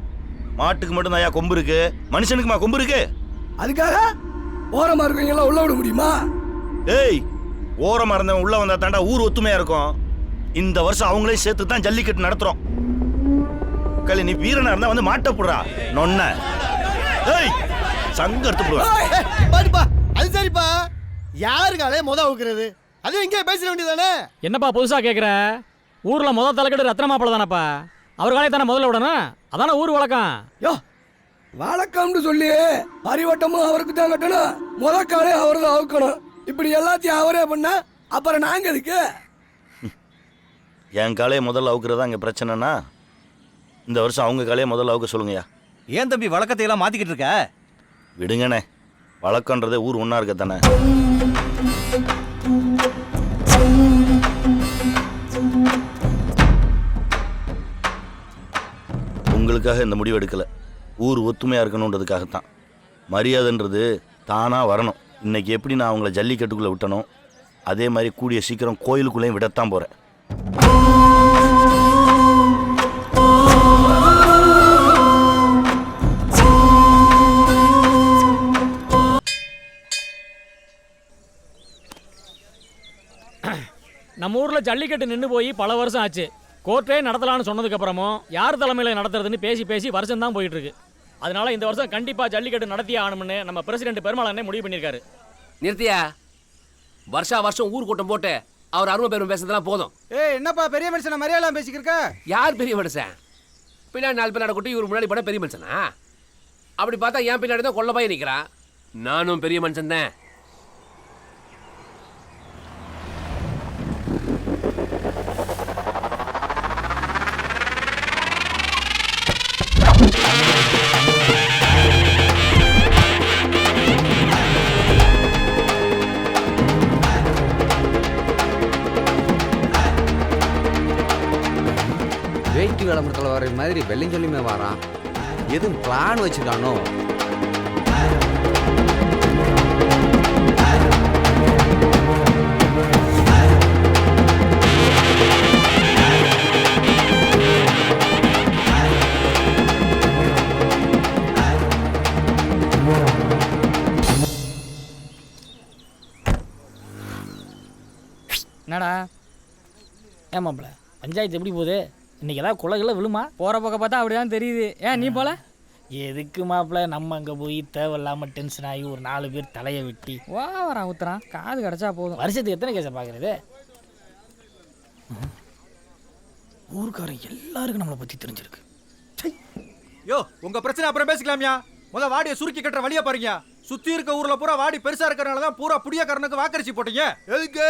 மாட்டுக்கு மட்டும்தான் ஐயா கொம்பு இருக்கு, மனுஷனுக்குமா கொம்பு இருக்கு? அதுக்காக ஓரமா இருக்கீங்களா உள்ள விட முடியுமா? ஏய், ஓரமா இருந்தவன் உள்ள வந்தா தாண்டா ஊர் ஒத்துமையா இருக்கும். இந்த வருஷம் அவங்களே சேர்த்து தான் ஜல்லிக்கட்டு நடத்துறோம். கலை, நீ வீரனா இருந்தா வந்து மாட்ட போடுறா நொன்ன. ஏய், சங்க எடுத்து போடுவா. அது சரிப்பா, யாருக்காலே அவுக்குறது? அது இங்கே பேச வேண்டியதானே? என்னப்பா புதுசா கேட்குற? ஊர்ல தலைக்கட்டு ரத்ன மாப்பிள்ள தானப்பா. அவர் காலையை தானே முதல்ல விடணும். அதானே ஊர் வழக்கம். யோ, வழக்கம்னு சொல்லி பரிவட்டமும் அவருக்கு தான் கட்டணும், முதக்காலே அவரு தான் அவுக்கணும். இப்படி எல்லாத்தையும் அவரே பண்ண அப்புறம் நாங்க எதுக்கு? என் காலையை முதல்ல அவுக்குறதா இங்க பிரச்சனைனா இந்த வருஷம் அவங்க காலையை முதல்ல அவுக்க சொல்லுங்கய்யா. ஏன் தம்பி வழக்கத்தை எல்லாம் மாத்திக்கிட்டு இருக்க? விடுங்கண்ணே, வழக்கன்றதே ஊர் ஒன்றா இருக்க தானே. உங்களுக்காக இந்த முடிவு எடுக்கல, ஊர் ஒத்துமையா இருக்கணுன்றதுக்காகத்தான். மரியாதைன்றது தானா வரணும். இன்னைக்கு எப்படி நான் அவங்கள ஜல்லிக்கட்டுக்குள்ள விட்டணும், அதே மாதிரி கூடிய சீக்கிரம் கோயிலுக்குள்ளேயும் விடத்தான் போறேன். நம்ம ஊர்ல ஜல்லிக்கட்டு நின்று போய் பல வருஷம் ஆச்சு. கோர்ட்டே நடத்தலான்னு சொன்னதுக்கு அப்புறமும் யார் தலைமையில் நடத்துறதுன்னு பேசி பேசி வருஷம் தான் போயிட்டு இருக்கு. அதனால இந்த வருஷம் கண்டிப்பா ஜல்லிக்கட்டு நடத்தியே ஆகணும்னு நம்ம பிரசிடென்ட் பெருமாள் அண்ணே முடிவு பண்ணியிருக்காரு. நிறுத்தியா, வருஷம் ஊர் கூட்டம் போட்டு அவர் அருமை பெருமை பேசுறதுலாம் போதும். ஏய், என்னப்பா பெரிய மனுஷனை மரியாதை பேசிக்கிருக்க? யார் பெரிய மனுஷன்? பின்னாடி 4 பேர் நடக்கூட்டி இவர் முன்னாடி போட பெரிய மனுஷனா? அப்படி பார்த்தா என் பின்னாடி தான் கொல்ல போய் நிற்கிறான். நானும் பெரிய மனுஷன் தான். வேட்டி விளம்பரத்தில் வர மாதிரி வெள்ளையும் சொல்லியுமே வரான். எதுவும் பிளான் வச்சிருக்கானோ? என்னடா ஏமாப்ல பஞ்சாயத்து எப்படி போகுது? இன்னைக்கு ஏதாவது குலகில் விழுமா? போகிற பக்கம் பார்த்தா அப்படிதான் தெரியுது. ஏன் நீ போல? எதுக்கு மாப்பிள்ள நம்ம அங்கே போய் தேவையில்லாமல் டென்ஷன் ஆகி ஒரு 4 பேர் தலையை வெட்டி வர ஊத்துறான். காது கிடச்சா போதும். வருஷத்துக்கு எத்தனை கேஸை பார்க்குறது? ஊருக்காரன் எல்லாருக்கும் நம்மளை பற்றி தெரிஞ்சிருக்கு. யோ உங்க பிரச்சனை அப்புறம் பேசிக்கலாம்யா. வாடியை சுருக்கி கட்டுற வழியா பாருங்க. சுத்தி இருக்க ஊர்ல பூரா வாடி பெருசா இருக்கறனால தான் பூரா புடியக்காரனுக்கு வாக்கரிசி போட்டீங்க. எதுக்கு?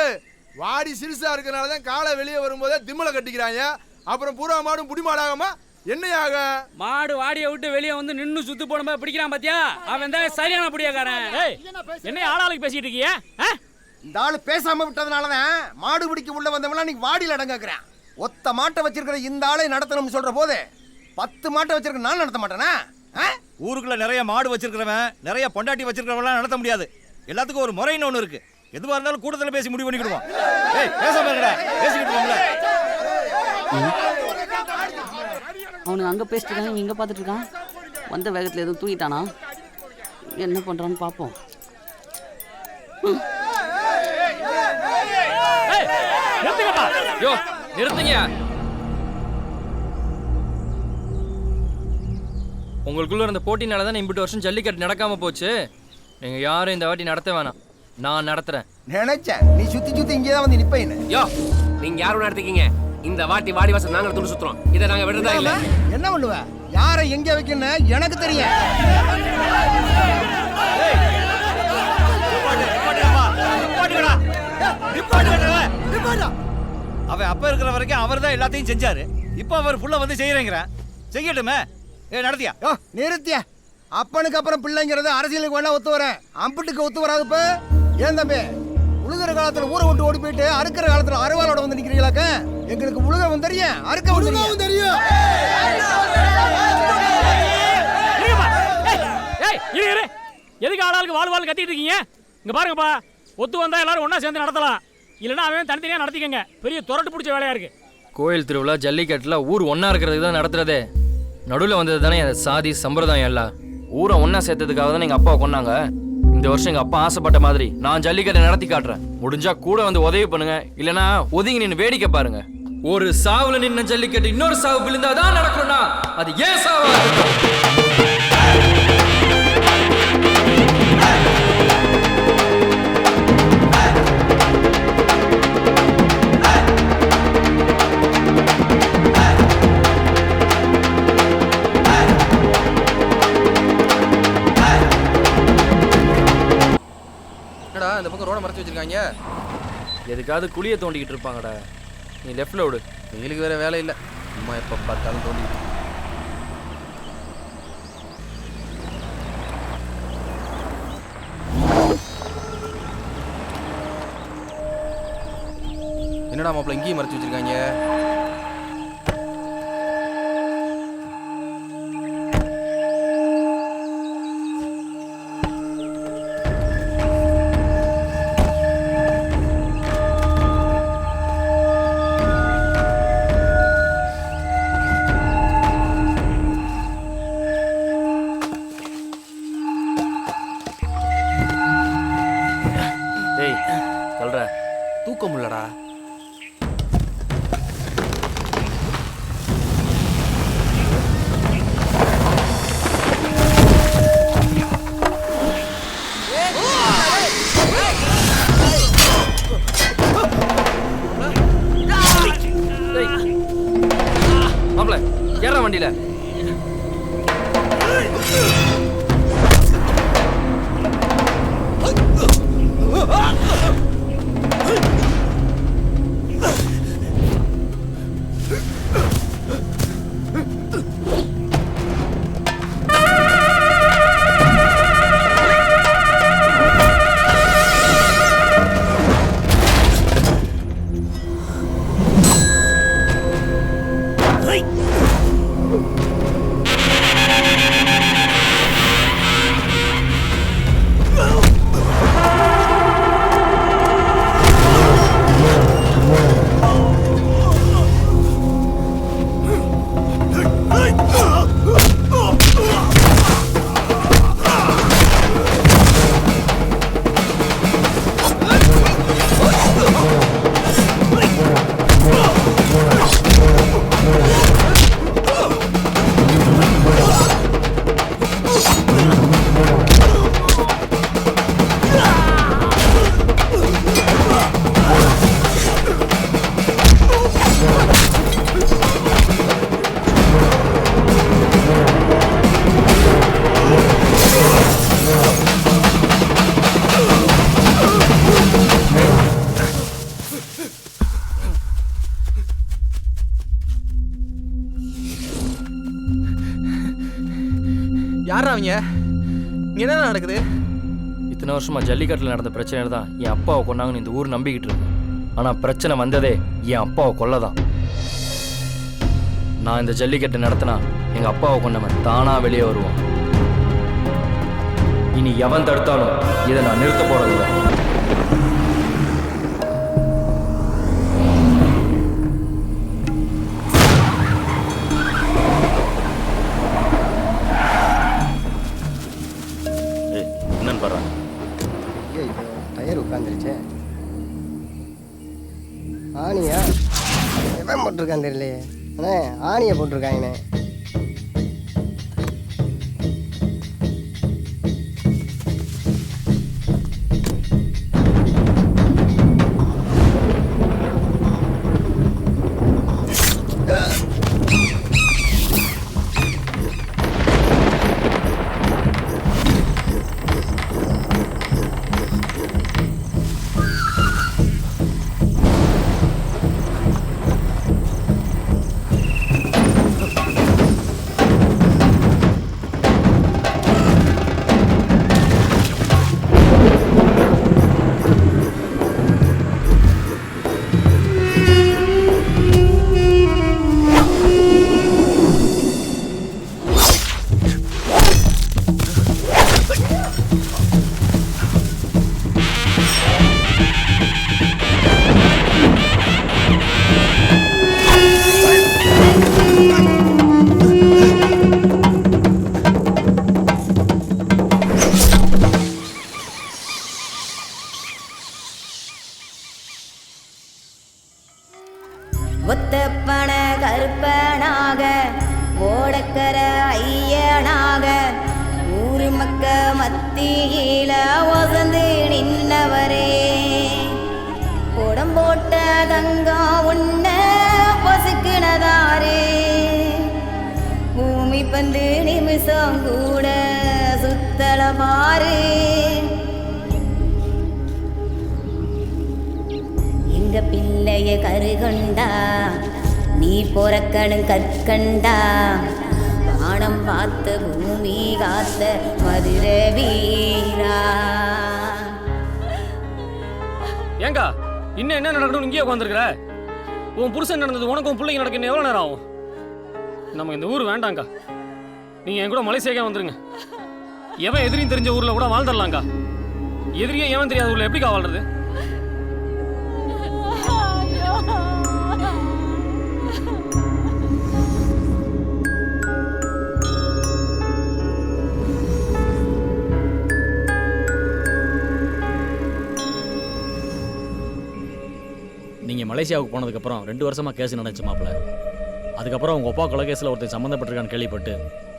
வாடி சிறுசா இருக்கறனால தான் காலை வெளியே வரும்போதே திம்மலை கட்டிக்கிறாங்க. அப்புறம் பூரா மாடும் புடிமாடாகாம என்னையாக? மாடு வாடியை விட்டு வெளியே வந்து நின்னு சுத்து போடும்போது பிடிக்கிறான் பாத்தியா? அவன் தான் சரியான புடியக்காரன். என்ன ஆளாளுக்கு பேசிட்டு இருக்கீங்க? இந்த ஆளு பேசாம விட்டதுனாலதான் மாடு பிடிக்க உள்ள வந்தவனா நீ வாடியில் அடங்கக்குறேன். ஒத்த மாட்டை வச்சிருக்கிற இந்த ஆளை நடத்தணும்னு சொல்ற போது 10 மாட்டை வச்சிருக்க நான் நடத்த மாட்டேனா? ஊருக்குள்ள நிறைய மாடு வச்சிருக்கிறவன் நிறைய பொண்டாட்டி வச்சிருக்கிறவன் நடத்த முடியாது. எல்லாத்துக்கும் ஒரு முறைன்னு ஒன்று இருக்கு. எதுவா இருந்தாலும் கூட்டத்தில் பேசி முடிவு பண்ணிக்கிடுவோம். பேசாம இருக்கடா, பேசிக்கிட்டு அவனுக்கு அங்கே பேசிட்டு இருக்காங்க, இவன் இங்கே பார்த்துட்டு இருக்கான். வந்த வேகத்தில் எதுவும் தூங்கிட்டானா? என்ன பண்ணுறான்னு பார்ப்போம். நிறுத்துங்க. உங்களுக்குள்ள இருந்த போட்டினால தான் இம்பிட்டு வருஷம் ஜல்லிக்கட்டு நடக்காம போச்சு. நீங்க யாரும் இந்த வாட்டி நடத்த வேணாம், நான் நடத்துறேன். நினைச்சேன் நீ சுத்தி சுத்தி இங்கே தான் வந்து நிப்பேன்னு. யோ நீங்க யாரும் நடத்திக்கீங்க. இந்த வாட்டி வாடி வாசல் நாங்க துண்டு சுத்துறோம். இதை நாங்க விடுறதா இல்ல. என்ன பண்ணுவ? யாரை எங்க வைக்கணும் எனக்கு தெரியும். அவன் அப்ப இருக்கிற வரைக்கும் அவர் தான் எல்லாத்தையும் செஞ்சாரு. இப்ப அவர் புள்ள வந்து செய்யறேங்கிறான். செய்யட்டுமே. நடத்தியா? நிறுத்தியா? அப்பனுக்கு அப்புறம் பிள்ளைங்கிறது அரசியலுக்கு வேணா ஒத்து வரேன், அம்புட்டுக்கு ஒத்து வராது. இப்ப ஏன் தம்பி உழுகிற காலத்துல ஊரை விட்டு ஓடி போயிட்டு அறுக்கிற காலத்துல அறுவாலோட வந்து நிக்கிறீங்களாக்க? எங்களுக்கு உழுகவும் தெரியும், அறுக்கவும் தெரியும். எதுக்கு ஆளாளுக்கு வாழ் கத்திட்டு இருக்கீங்க? இங்க பாருங்கப்பா, ஒத்து வந்தா எல்லாரும் ஒன்னா சேர்ந்து நடத்தலாம். இல்லைன்னா அவன் தனித்தனியா நடத்திக்கங்க. பெரிய துரட்டு பிடிச்ச வேலையா இருக்கு. கோயில் திருவிழா ஜல்லிக்கட்டுல ஊர் ஒன்னா இருக்கிறதுக்கு தான் நடத்துறதே. நடுவில் வந்தது தானே அந்த சாதி சம்பிரதாயம் எல்லாம். ஊரை ஒன்னா சேர்த்ததுக்காக தானே எங்க அப்பாவை கொண்டாங்க. இந்த வருஷம் எங்க அப்பா ஆசைப்பட்ட மாதிரி நான் ஜல்லிக்கட்டை நடத்தி காட்டுறேன். முடிஞ்சா கூட வந்து உதவி பண்ணுங்க, இல்லைன்னா ஒதுங்கி நின்று வேடிக்கை பாருங்க. ஒரு சாவுல நின்ன ஜல்லிக்கட்டு இன்னொரு சாவு விழுந்தாதான் நடக்கணும்னா அது ஏன் சாவா? இந்த பக்கம் ரோட மறைச்சு வச்சிருக்காங்க. எதுக்காவது குழியை தோண்டிக்கிட்டு இருப்பாங்கடா. நீ லெஃப்ட்ல விடு. எங்களுக்கு வேற வேலை இல்லை, அம்மா எப்ப பார்த்தாலும் தோண்டிக்கிட்டு. என்னடா மாப்பிள்ள இங்கேயும் மறைச்சு வச்சிருக்காங்க? தூக்கம் இல்லடா. மாப்பிள்ள ஏற வண்டியில. யாரா அவங்க இங்க என்ன நடக்குது? இத்தனை வருஷமா ஜல்லிக்கட்டில் நடந்த பிரச்சனையில தான் என் அப்பாவை கொண்டாங்கன்னு இந்த ஊர் நம்பிக்கிட்டு இருக்கு. ஆனால் பிரச்சனை வந்ததே என் அப்பாவை கொல்லதான். நான் இந்த ஜல்லிக்கட்டை நடத்தினா எங்கள் அப்பாவை கொண்டவன் தானாக வெளியே வருவான். இனி எவன் தடுத்தாலும் இதை நான் நிறுத்த போறதில்லை. என்னன்னு பாரு. டயர் உட்காந்துருச்சு. ஆணியா எவன் போட்டிருக்கான் தெரியலையே. அண்ணே ஆணியை போட்டிருக்காங்கண்ணே. ஒத்தப்பன கருப்பனாக ஓடக்கர ஐயனாக ஊரு மக்க மத்தியில வசந்து நின்னவரே. உடம்போட்ட தங்கம் உன்ன பசுக்கினதாரே. பூமி பந்து நிமிஷம் கூட சுத்தல பாரு. எங்க பிள்ளைய கருகண்டா நீ பொறக்கணும் கற்கண்டா. வானம் பார்த்த பூமி காத்த மதுரை வீரா. ஏங்கா இன்னும் என்ன நடக்கணும் இங்கேயே உட்காந்துருக்குற? உன் புருஷன் நடந்தது உனக்கும் பிள்ளைங்க நடக்க இன்னும் எவ்வளோ நேரம் ஆகும்? நமக்கு இந்த ஊர் வேண்டாங்க்கா. நீங்கள் என் கூட மலேசியாக்கே வந்துருங்க. எவன் எதிரியும் தெரிஞ்ச ஊரில் கூட வாழ்ந்துடலாங்க்கா. எதிரியும் எவன் தெரியாத ஊரில் எப்படிக்கா வாழ்றது? நீங்கள் மலேசியாவுக்கு போனதுக்கப்புறம் 2 வருஷமாக கேஸ் நடந்துச்சு மாப்பிள்ள. அதுக்கப்புறம் உங்கள் அப்பா கொலை கேஸில் ஒருத்தர் சம்மந்தப்பட்டிருக்கான்னு கேள்விப்பட்டு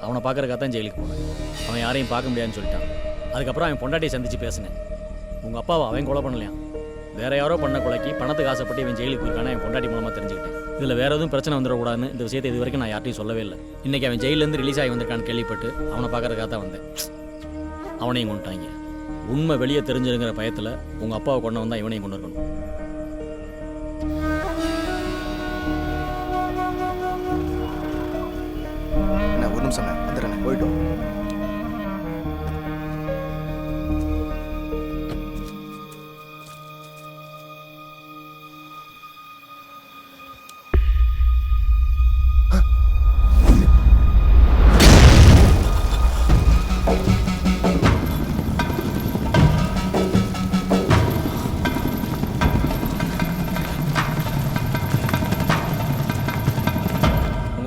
அவனை பார்க்கறக்காக தான் ஜெயிலுக்கு போனேன். அவன் யாரையும் பார்க்க முடியாதுன்னு சொல்லிட்டான். அதுக்கப்புறம் அவன் பொண்டாட்டியை சந்தித்து பேசினேன். உங்கள் அப்பாவை அவன் கொலை பண்ணலையாம், வேற யாரோ பண்ண கொலைக்கு பணத்துக்கு ஆசைப்பட்டு இவன் ஜெயிலுக்கு போயிருக்கானே என் பொண்டாட்டி மூலமாக தெரிஞ்சுக்கிட்டேன். இதில் வேற எதுவும் பிரச்சனை வந்துடக்கூடாதுன்னு இந்த விஷயத்தை இது வரைக்கும் நான் யார்ட்டையும் சொல்லவே இல்லை. இன்றைக்கி அவன் ஜெயிலேருந்து ரிலீஸ் ஆகி வந்திருக்கான்னு கேள்விப்பட்டு அவனை பார்க்கறக்காக தான் வந்தேன். அவனையும் கொண்டுட்டாங்க. உண்மை வெளியே தெரிஞ்சிருங்கிற பயத்தில் உங்கள் அப்பாவை கொண்டு வந்தால் இவனையும் கொண்டு வரணும். ஒரு நிமிஷம் வந்துடுறேன், போயிட்டோம்.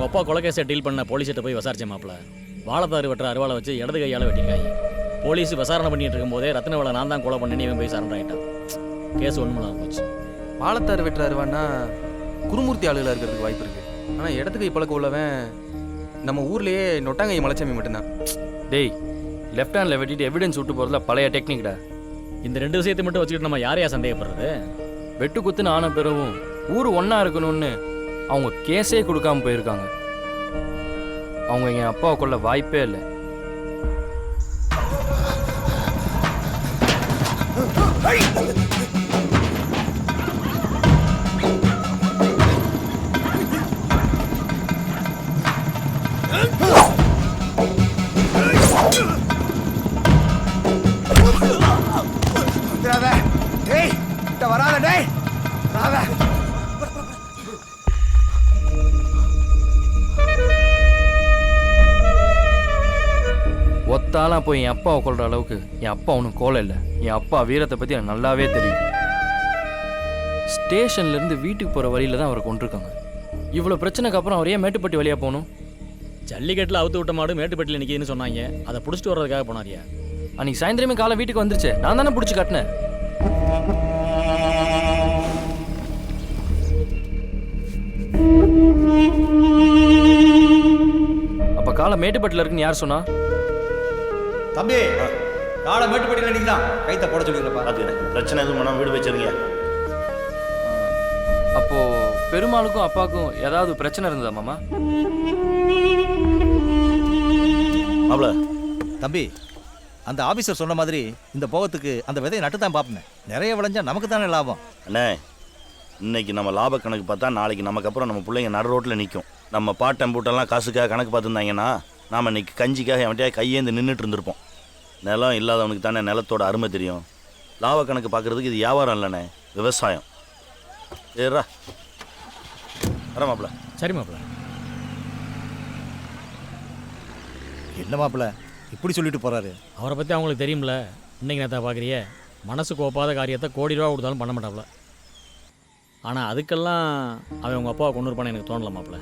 அப்பா கொலைகேஸை டீல் பண்ண போலீஸ்கிட்ட போய் விசாரிச்ச மாப்பிள்ள. வாழைத்தாறு வெட்டுற அருவாளை வச்சு இடது கையால் வெட்டிருக்காங்க. போலீஸ் விசாரணை பண்ணிட்டு இருக்கும்போதே ரத்னவேலை நான் தான் கொலை பண்ணேன்னு இவன் போய் சரண்டர் ஆகிட்டான். கேஸ் ஒன்றுமெல்லாம் போச்சு. வாழைத்தாறு வெட்டுற அருவான்னா குருமூர்த்தி ஆளுகளாக இருக்கிறதுக்கு வாய்ப்பு இருக்கு. ஆனால் இடது கை பழக்கம் உள்ளவன் நம்ம ஊர்லேயே நொட்டாங்கை மலைச்சாமி மட்டும்தான். டேய், லெஃப்ட் ஹேண்டில் வெட்டிட்டு எவிடன்ஸ் விட்டு போகிறதுல பழைய டெக்னிக்டா. இந்த 2 விஷயத்தை மட்டும் வச்சுக்கிட்டு நம்ம யாரையா சந்தேகப்படுறது? வெட்டு குத்துன்னு ஆன பிறகும் ஊர் ஒன்றா இருக்கணும்னு அவங்க கேஸே கொடுக்காம போயிருக்காங்க. அவங்க என் அப்பாவை கொள்ள வாய்ப்பே இல்லை. ஒத்தாலாம் போய் என் அப்பாவை கொள்ற அளவுக்கு என் அப்பா ஒன்றும் கோலை இல்லை. என் அப்பா வீரத்தை பற்றி எனக்கு நல்லாவே தெரியும். ஸ்டேஷன்லேருந்து வீட்டுக்கு போகிற வழியில் தான் அவரை கொண்டிருக்காங்க. இவ்வளோ பிரச்சனைக்கு அப்புறம் அவர் ஏன் மேட்டுப்பட்டி வழியாக போகணும்? ஜல்லிக்கட்டில் அவுத்து விட்ட மாடு மேட்டுப்பட்டியில் நிற்கிதுன்னு சொன்னாங்க. அதை பிடிச்சிட்டு வர்றதுக்காக போனாரியா? அன்றைக்கி சாயந்தரமே காலை வீட்டுக்கு வந்துருச்சு. நான் தானே பிடிச்சி காட்டினேன். அப்போ காலை மேட்டுப்பட்டியில் இருக்குன்னு யார் சொன்னா? தம்பி காலை மேட்டுப்பட்டியில் நீங்க தான் கைத்தை போட சொல்லிடுறப்பா. பார்த்துக்கிறேன். பிரச்சனை எதுவும் வேணாம், வீடு வச்சிருங்க. அப்போ பெருமாளுக்கும் அப்பாவுக்கும் ஏதாவது பிரச்சனை இருந்ததா மாமா? அவ்வளோ தம்பி, அந்த ஆபீசர் சொன்ன மாதிரி இந்த போகத்துக்கு அந்த விதையை நட்டு தான் பார்ப்பேன். நிறைய விளைஞ்சா நமக்கு தானே லாபம். அண்ணே, இன்னைக்கு நம்ம லாப கணக்கு பார்த்தா நாளைக்கு நமக்கு அப்புறம் நம்ம பிள்ளைங்க நடு ரோட்டில் நிற்கும். நம்ம பாட்டம் பூட்டெல்லாம் காசுக்காக கணக்கு பார்த்துருந்தாங்கன்னா நாம் இன்னைக்கு கஞ்சிக்காக என்கிட்ட கையேந்து நின்றுட்டு இருந்திருப்போம். நிலம் இல்லாதவனுக்கு தானே நிலத்தோட அருமை தெரியும். லாப கணக்கு பார்க்குறதுக்கு இது வியாபாரம் இல்லைண்ணே, விவசாயம். சரிடா, வர மாப்பிள்ள. சரி மாப்பிள்ள. என்ன மாப்பிள்ள இப்படி சொல்லிட்டு போறாரு? அவரை பற்றி அவங்களுக்கு தெரியும்ல. இன்னைக்கு நேரத்தை பார்க்குறியே, மனசுக்கு ஒப்பாத காரியத்தை கோடி ரூபா கொடுத்தாலும் பண்ண மாட்டாப்ல. ஆனால் அதுக்கெல்லாம் அவன் உங்கள் அப்பாவை கொண்டு இருப்பான்னு எனக்கு தோணல மாப்பிள்ள.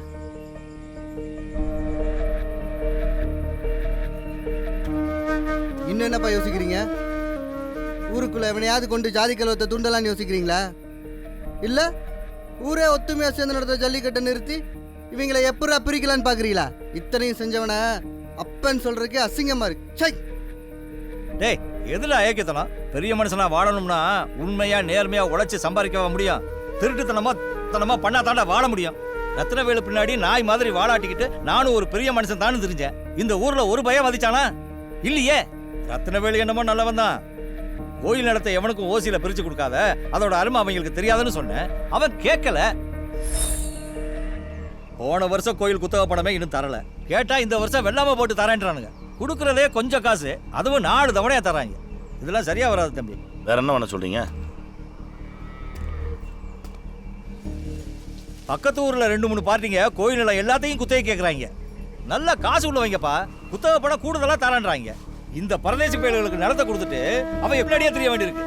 இன்னும் என்னப்பா யோசிக்கிறீங்க? ஊருக்குள்ள எவனையாவது கொண்டு ஜாதி கலவத்தை துண்டலான்னு யோசிக்கிறீங்களா? இல்லை ஊரே ஒத்துமையாக சேர்ந்து நடத்த ஜல்லிக்கட்டை நிறுத்தி இவங்களை எப்படா பிரிக்கலான்னு பார்க்குறீங்களா? இத்தனையும் செஞ்சவனை அப்பன்னு சொல்றதுக்கே அசிங்கமா இருக்கு. சை! டேய், எதுல ஐக்கியத்தனம்? பெரிய மனுஷனா வாழணும்னா உண்மையா நேர்மையா உழைச்சி சம்பாதிக்க முடியும். திருட்டுத்தனமா பண்ணா தாண்டா வாழ முடியும். ரத்னவேலு பின்னாடி நாய் மாதிரி வாழாட்டிக்கிட்டு நானும் ஒரு பெரிய மனுஷன் தானு தெரிஞ்சேன். இந்த ஊர்ல ஒரு பயம் மதிச்சானா? இல்லையே. ரத்னவேலு என்னமோ நல்லவன் தான். கோயில் நடத்த எவனுக்கும் ஓசியில பிரிச்சு கொடுக்காத, அதோட அருமை அவங்களுக்கு தெரியாதுன்னு சொன்னேன். அவன் கேட்கல. போன வருஷம் கோயில் குத்தகை பணமே இன்னும் தரல. கேட்டா இந்த வருஷம் வெள்ளாம போட்டு தரேன்றானுங்க. கொடுக்கறதே கொஞ்சம் காசு, அதுவும் 4 தவணையா தராங்க. இதெல்லாம் சரியா வராது தம்பி. வேற என்ன பண்ண சொல்றீங்க? பக்கத்து ஊர்ல 2-3 பார்ட்டிங்க கோயில் எல்லாத்தையும் குத்தகை கேட்கறாங்க. நல்லா காசு உள்ளவங்கப்பா, குத்தகை பணம் கூடுதலா தரான்றாங்க. இந்த பரதேசி பயல்களுக்கு நிலத்தை கொடுத்துட்டு அவன் எப்படியே தெரிய வேண்டியிருக்கு.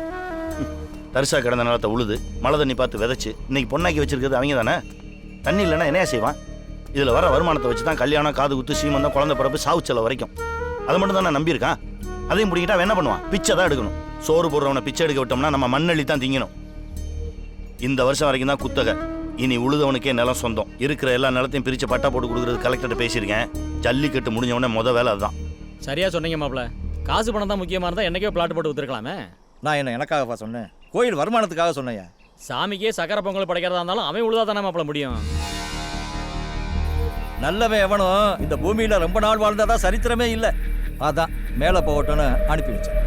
தரிசா கிடந்த நிலத்தை உழுது மழை தண்ணி பார்த்து விதைச்சு இன்னைக்கு பொண்ணாக்கி வச்சிருக்கிறது அவங்க தானே. தண்ணி இல்லைன்னா என்னையா செய்வான்? இதில் வர வருமானத்தை வச்சு தான் கல்யாணம், காது குத்து, சீமந்தம், குழந்தை பிறப்பு, சாவுச்சல வரைக்கும் அதை மட்டும் தான் நான் நம்பியிருக்கான். அதையும் பிடிக்கிட்டா என்ன பண்ணுவான்? பிச்சை தான் எடுக்கணும். சோறு போடுறவனை பிச்சை எடுக்க விட்டோம்னா நம்ம மண்ணள்ளி தான் திங்கணும். இந்த வருஷம் வரைக்கும் தான் குத்தகை. இனி உழுதவனுக்கே நிலம் சொந்தம். இருக்கிற எல்லா நிலத்தையும் பிரித்து பட்டா போட்டு கொடுக்குறது கலெக்டர்கிட்ட பேசியிருக்கேன். ஜல்லிக்கட்டு முடிஞ்சவொடனே வேலை அதுதான். சரியா சொன்னீங்க மாப்பிள்ள. காசு பணம் தான் முக்கியமாக இருந்தால் என்னைக்கே பிளாட் போட்டு வித்துருக்கலாமே. நான் என்ன எனக்காகப்பா சொன்னேன்? கோயில் வருமானத்துக்காக சொன்னேன். சாமிக்கே சக்கரை பொங்கல் படைக்கிறதா இருந்தாலும் அவன் உழுதா தானே மாப்பிள்ள முடியும். நல்லவன் எவனும் இந்த பூமியில ரொம்ப நாள் வாழ்ந்ததா சரித்திரமே இல்லை. அதான் மேலே போகட்டும்னு அனுப்பி வச்சேன்.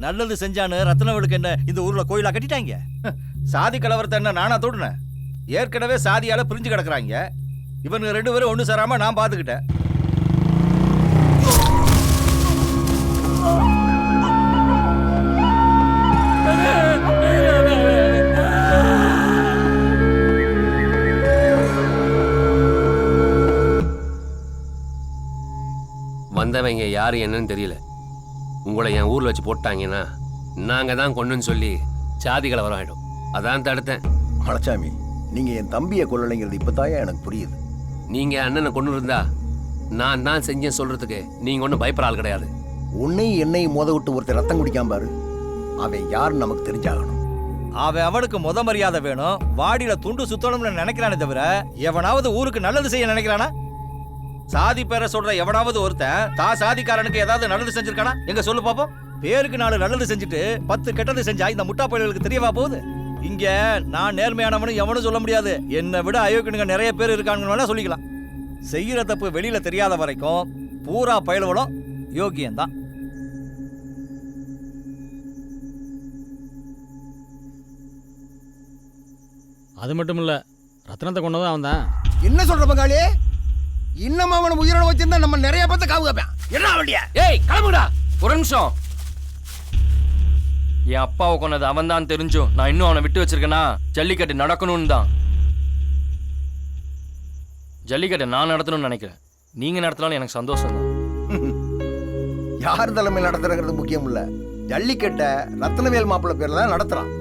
நல்லது செஞ்சானு ரத்னவேலுக்கு என்ன இந்த ஊர்ல கோயிலா கட்டிட்டாங்க? சாதி கலவரத்தை என்ன நானா தொடுனேன்? ஏற்கனவே சாதியால பிரிஞ்சு கிடக்குறாங்க. இவனுங்க 2 பேரும் ஒண்ணு சேராம நான் பாத்துக்கிட்டேன். வந்தவங்க யாரு என்னன்னு தெரியல. உங்களை என் ஊர்ல வச்சு போட்டாங்கன்னா நாங்க தான் கொண்டுன்னு சொல்லி சாதி கலவரம் ஆயிடும். அதான் தடுத்தேன். மலைச்சாமி, நீங்க என் தம்பியை கொல்லலைங்கிறது இப்பதாயா எனக்கு புரியுது. நீங்க அண்ணனை கொண்டு இருந்தா நான் தான் செஞ்சேன் சொல்றதுக்கு நீங்க ஒன்றும் பயப்பட ஆள் கிடையாது. உன்னையும் என்னையும் மோத விட்டு ஒருத்தர் ரத்தம் குடிக்காம பாரு. அவன் யாருன்னு நமக்கு தெரிஞ்சாகணும். அவன் அவனுக்கு முத மரியாதை வேணும். வாடியில துண்டு சுத்தணும்னு நினைக்கிறானே தவிர எவனாவது ஊருக்கு நல்லது செய்ய நினைக்கிறானா? சாதி பேரை சொல்ற எவனாவது ஒருத்தன் சாதிக்காரனுக்கு ஏதாவது நல்லது செஞ்சிருக்கானா? எங்க சொல்லு பாப்போம். பேருக்கு 4 நல்லது செஞ்சுட்டு 10 கெட்டது செஞ்சா இந்த முட்டா பயல்களுக்கு தெரியவா போகுது? இங்க நான் நேர்மையானவனு எவனும் சொல்ல முடியாது. என்னை விட அயோக்கியனுங்க நிறைய பேர் இருக்காங்கன்னு சொல்லிக்கலாம். செய்யற தப்பு வெளியில தெரியாத வரைக்கும் பூரா பயல்களும் யோக்கியம்தான். அது மட்டும் இல்ல, ரத்னத்தை கொண்டதும் அவன் தான். என்ன சொல்ற பங்காளி? இன்னும் அவனை உயிரோட வச்சிருந்தா நம்ம நிறைய பேர்த்த காவு கேட்பேன். என்ன வண்டியா? ஏய் கிளம்புடா. ஒரு நிமிஷம். என் அப்பாவை கொன்னது அவன் தான் தெரிஞ்சும் நான் இன்னும் அவனை விட்டு வச்சிருக்கேனா ஜல்லிக்கட்டு நடக்கணும்னு தான். ஜல்லிக்கட்டை நான் நடத்தணும்னு நினைக்கிறேன். நீங்க நடத்தினாலும் எனக்கு சந்தோஷம் தான். யார் தலைமையில் நடத்துறங்கிறது முக்கியம் இல்ல. ஜல்லிக்கட்டை ரத்னவேல் மாப்பிள்ளை பேர்ல தான் நடத்துறான்.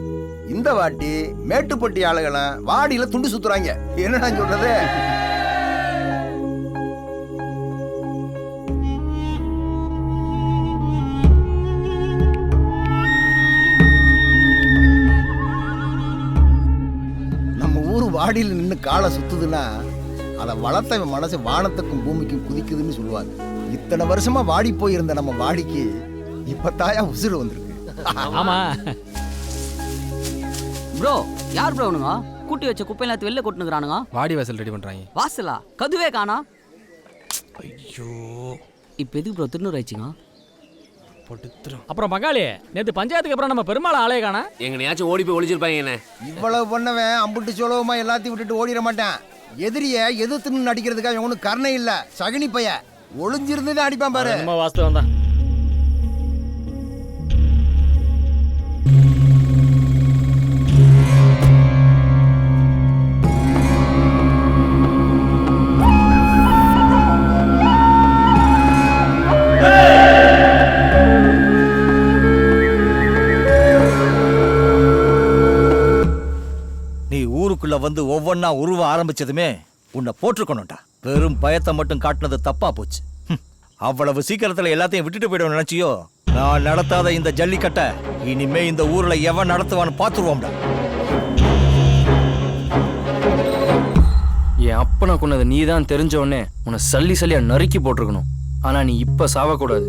இந்த வாட்டி மேட்டுப்பட்டி ஆளுகளை வாடியில துண்டு சுத்துறாங்க. என்னடா சொல்றது? நம்ம ஊர் வாடியில் நின்று காலை சுத்துதுன்னா அதை வளர்த்த மனசு வானத்துக்கும் பூமிக்கும் குதிக்குதுன்னு சொல்லுவாங்க. இத்தனை வருஷமா வாடி போயிருந்த நம்ம வாடிக்கு இப்பத்தாயா உசுறு வந்திருக்கு. ஆமா ப்ரோ, யார் ப்ரோ அவனுங்க? கூட்டி வச்ச குப்பையில வெளில கொட்டுனுக்குறானுங்க. வாடி வாசல் ரெடி பண்றாங்க. வாசலா? கதுவே காணா. ஐயோ, இப்போ எதுக்கு ப்ரோ திருநூறு ஆயிடுச்சுங்க? அப்புறம் பங்காளி, நேற்று பஞ்சாயத்துக்கு அப்புறம் நம்ம பெருமாள் ஆளே காணா. எங்கனையாச்சும் ஓடி போய் ஒளிச்சிருப்பாங்க. என்ன இவ்வளவு பண்ணவன் அம்புட்டு சோலவமா எல்லாத்தையும் விட்டுட்டு ஓடிட மாட்டான். எதிரிய எதிர்த்துன்னு நடிக்கிறதுக்காக ஒன்றும் கருணை இல்ல. சகனி பைய ஒளிஞ்சிருந்ததே அடிப்பான் பாரு. நம்ம வாஸ்தவம் தான். நீ ஊருக்குள்ள வந்து ஒவ்வொன்னா உருவ ஆரம்பிச்சதுமே உன்னை போட்டுருக்கணும்டா. வெறும் பயத்தை மட்டும் காட்டினது தப்பா போச்சு. அவ்வளவு சீக்கிரத்துல எல்லாத்தையும் விட்டுட்டு போயிட நினைச்சியோ? நான் நடத்தாத இந்த ஜல்லிக்கட்டை இனிமே இந்த ஊர்ல எவன் நடத்துவான்னு பாத்துருவோம்டா. என் அப்பனை கொன்னது நீ தான் தெரிஞ்சவொடனே உன்னை சல்லி சல்லியா நறுக்கி போட்டிருக்கணும். ஆனா நீ இப்ப சாவக்கூடாது.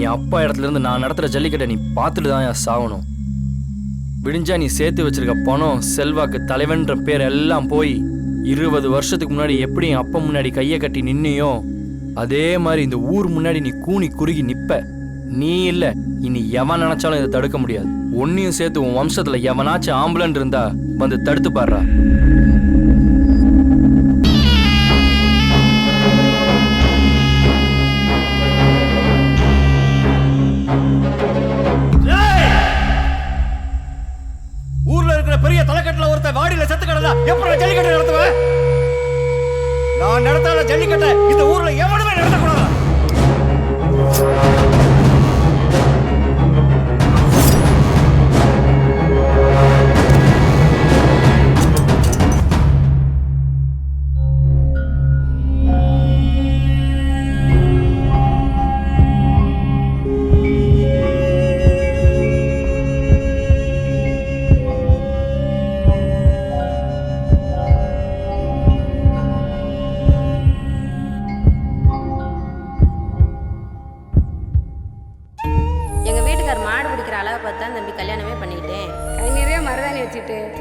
என் அப்பா இடத்துல இருந்து நான் நடத்துற ஜல்லிக்கட்டை நீ பார்த்துட்டு தான் என் சாவணும். விடிஞ்சா நீ சேர்த்து வச்சிருக்க பணம், செல்வாக்கு, தலைவன்ற பேர் எல்லாம் போய் 20 வருஷத்துக்கு முன்னாடி எப்படி என் அப்பா முன்னாடி கையை கட்டி நின்னியோ அதே மாதிரி இந்த ஊர் முன்னாடி நீ கூனி குறுகி நிப்ப. நீ இல்ல, இனி எவன் நினைச்சாலும் இதை தடுக்க முடியாது. ஒன்னையும் சேர்த்து உன் வம்சத்துல எவனாச்சும் ஆம்புலன் இருந்தா வந்து தடுத்து பாடுறா. ஊர்ல இருக்கிற பெரிய தலைக்கட்டுல ஒருத்த வாடியில செத்து கிடந்தா எப்படி ஜல்லிக்கட்டை நடத்துவேன்? நான் நடத்தாத ஜல்லிக்கட்டை இந்த ஊர்ல எவனுமே நடத்தக்கூடாது.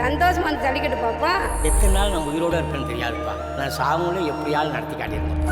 சந்தோஷமா வந்து ஜல்லிக்கட்டு பாப்பா. எத்தனை நாள் நான் உயிரோட இருப்பேன்னு தெரியாதுப்பா. நான் சாவங்களும் எப்படியாவது நடத்தி காட்டியிருக்கேன்.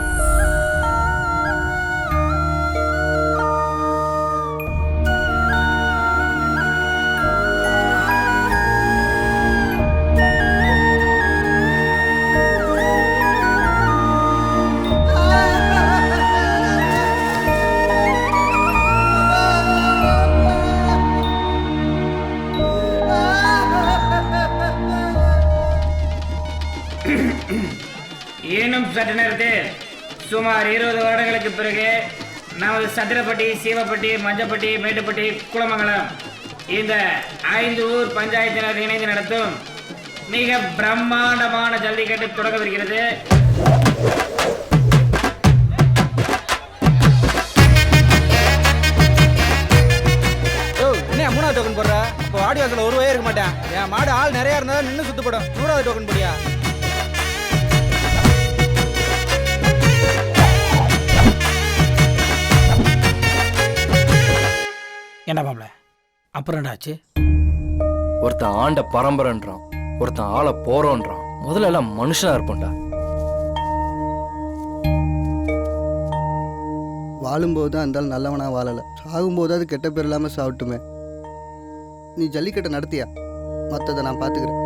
இன்னும் சற்று நேரத்தில் சுமார் 20 வருடங்களுக்கு பிறகு நமது சத்திரப்பட்டி, சீவப்பட்டி, மஞ்சப்பட்டி, மேட்டுப்பட்டி, குளமங்கலம் இந்த 5 ஊர் பஞ்சாயத்தினர் இணைந்து நடத்தும் மிக பிரம்மாண்டமான ஜல்லிக்கட்டு தொடங்கவிருக்கிறது. என்ன 3வது டோக்கன் போடுற? இப்போ வாடி வாசல ஒரு வயே இருக்க மாட்டேன். என் மாடு ஆள் நிறைய இருந்தா நின்று சுத்தப்படும். 100வது டோக்கன் போடியா? என்ன மாப்ள, அப்புறம் என்னாச்சு? ஒருத்தன் ஆண்ட பரம்பரைன்றான், ஒருத்தன் ஆள போறோன்றான். முதல்ல எல்லாம் மனுஷனா இருப்போம்டா. வாழும்போது தான் இருந்தாலும் நல்லவனா வாழலை. சாகும்போது அது கெட்ட பேர் இல்லாமல் சாப்பிட்டுமே. நீ ஜல்லிக்கட்டை நடத்தியா? மற்றதை நான் பார்த்துக்கிறேன்.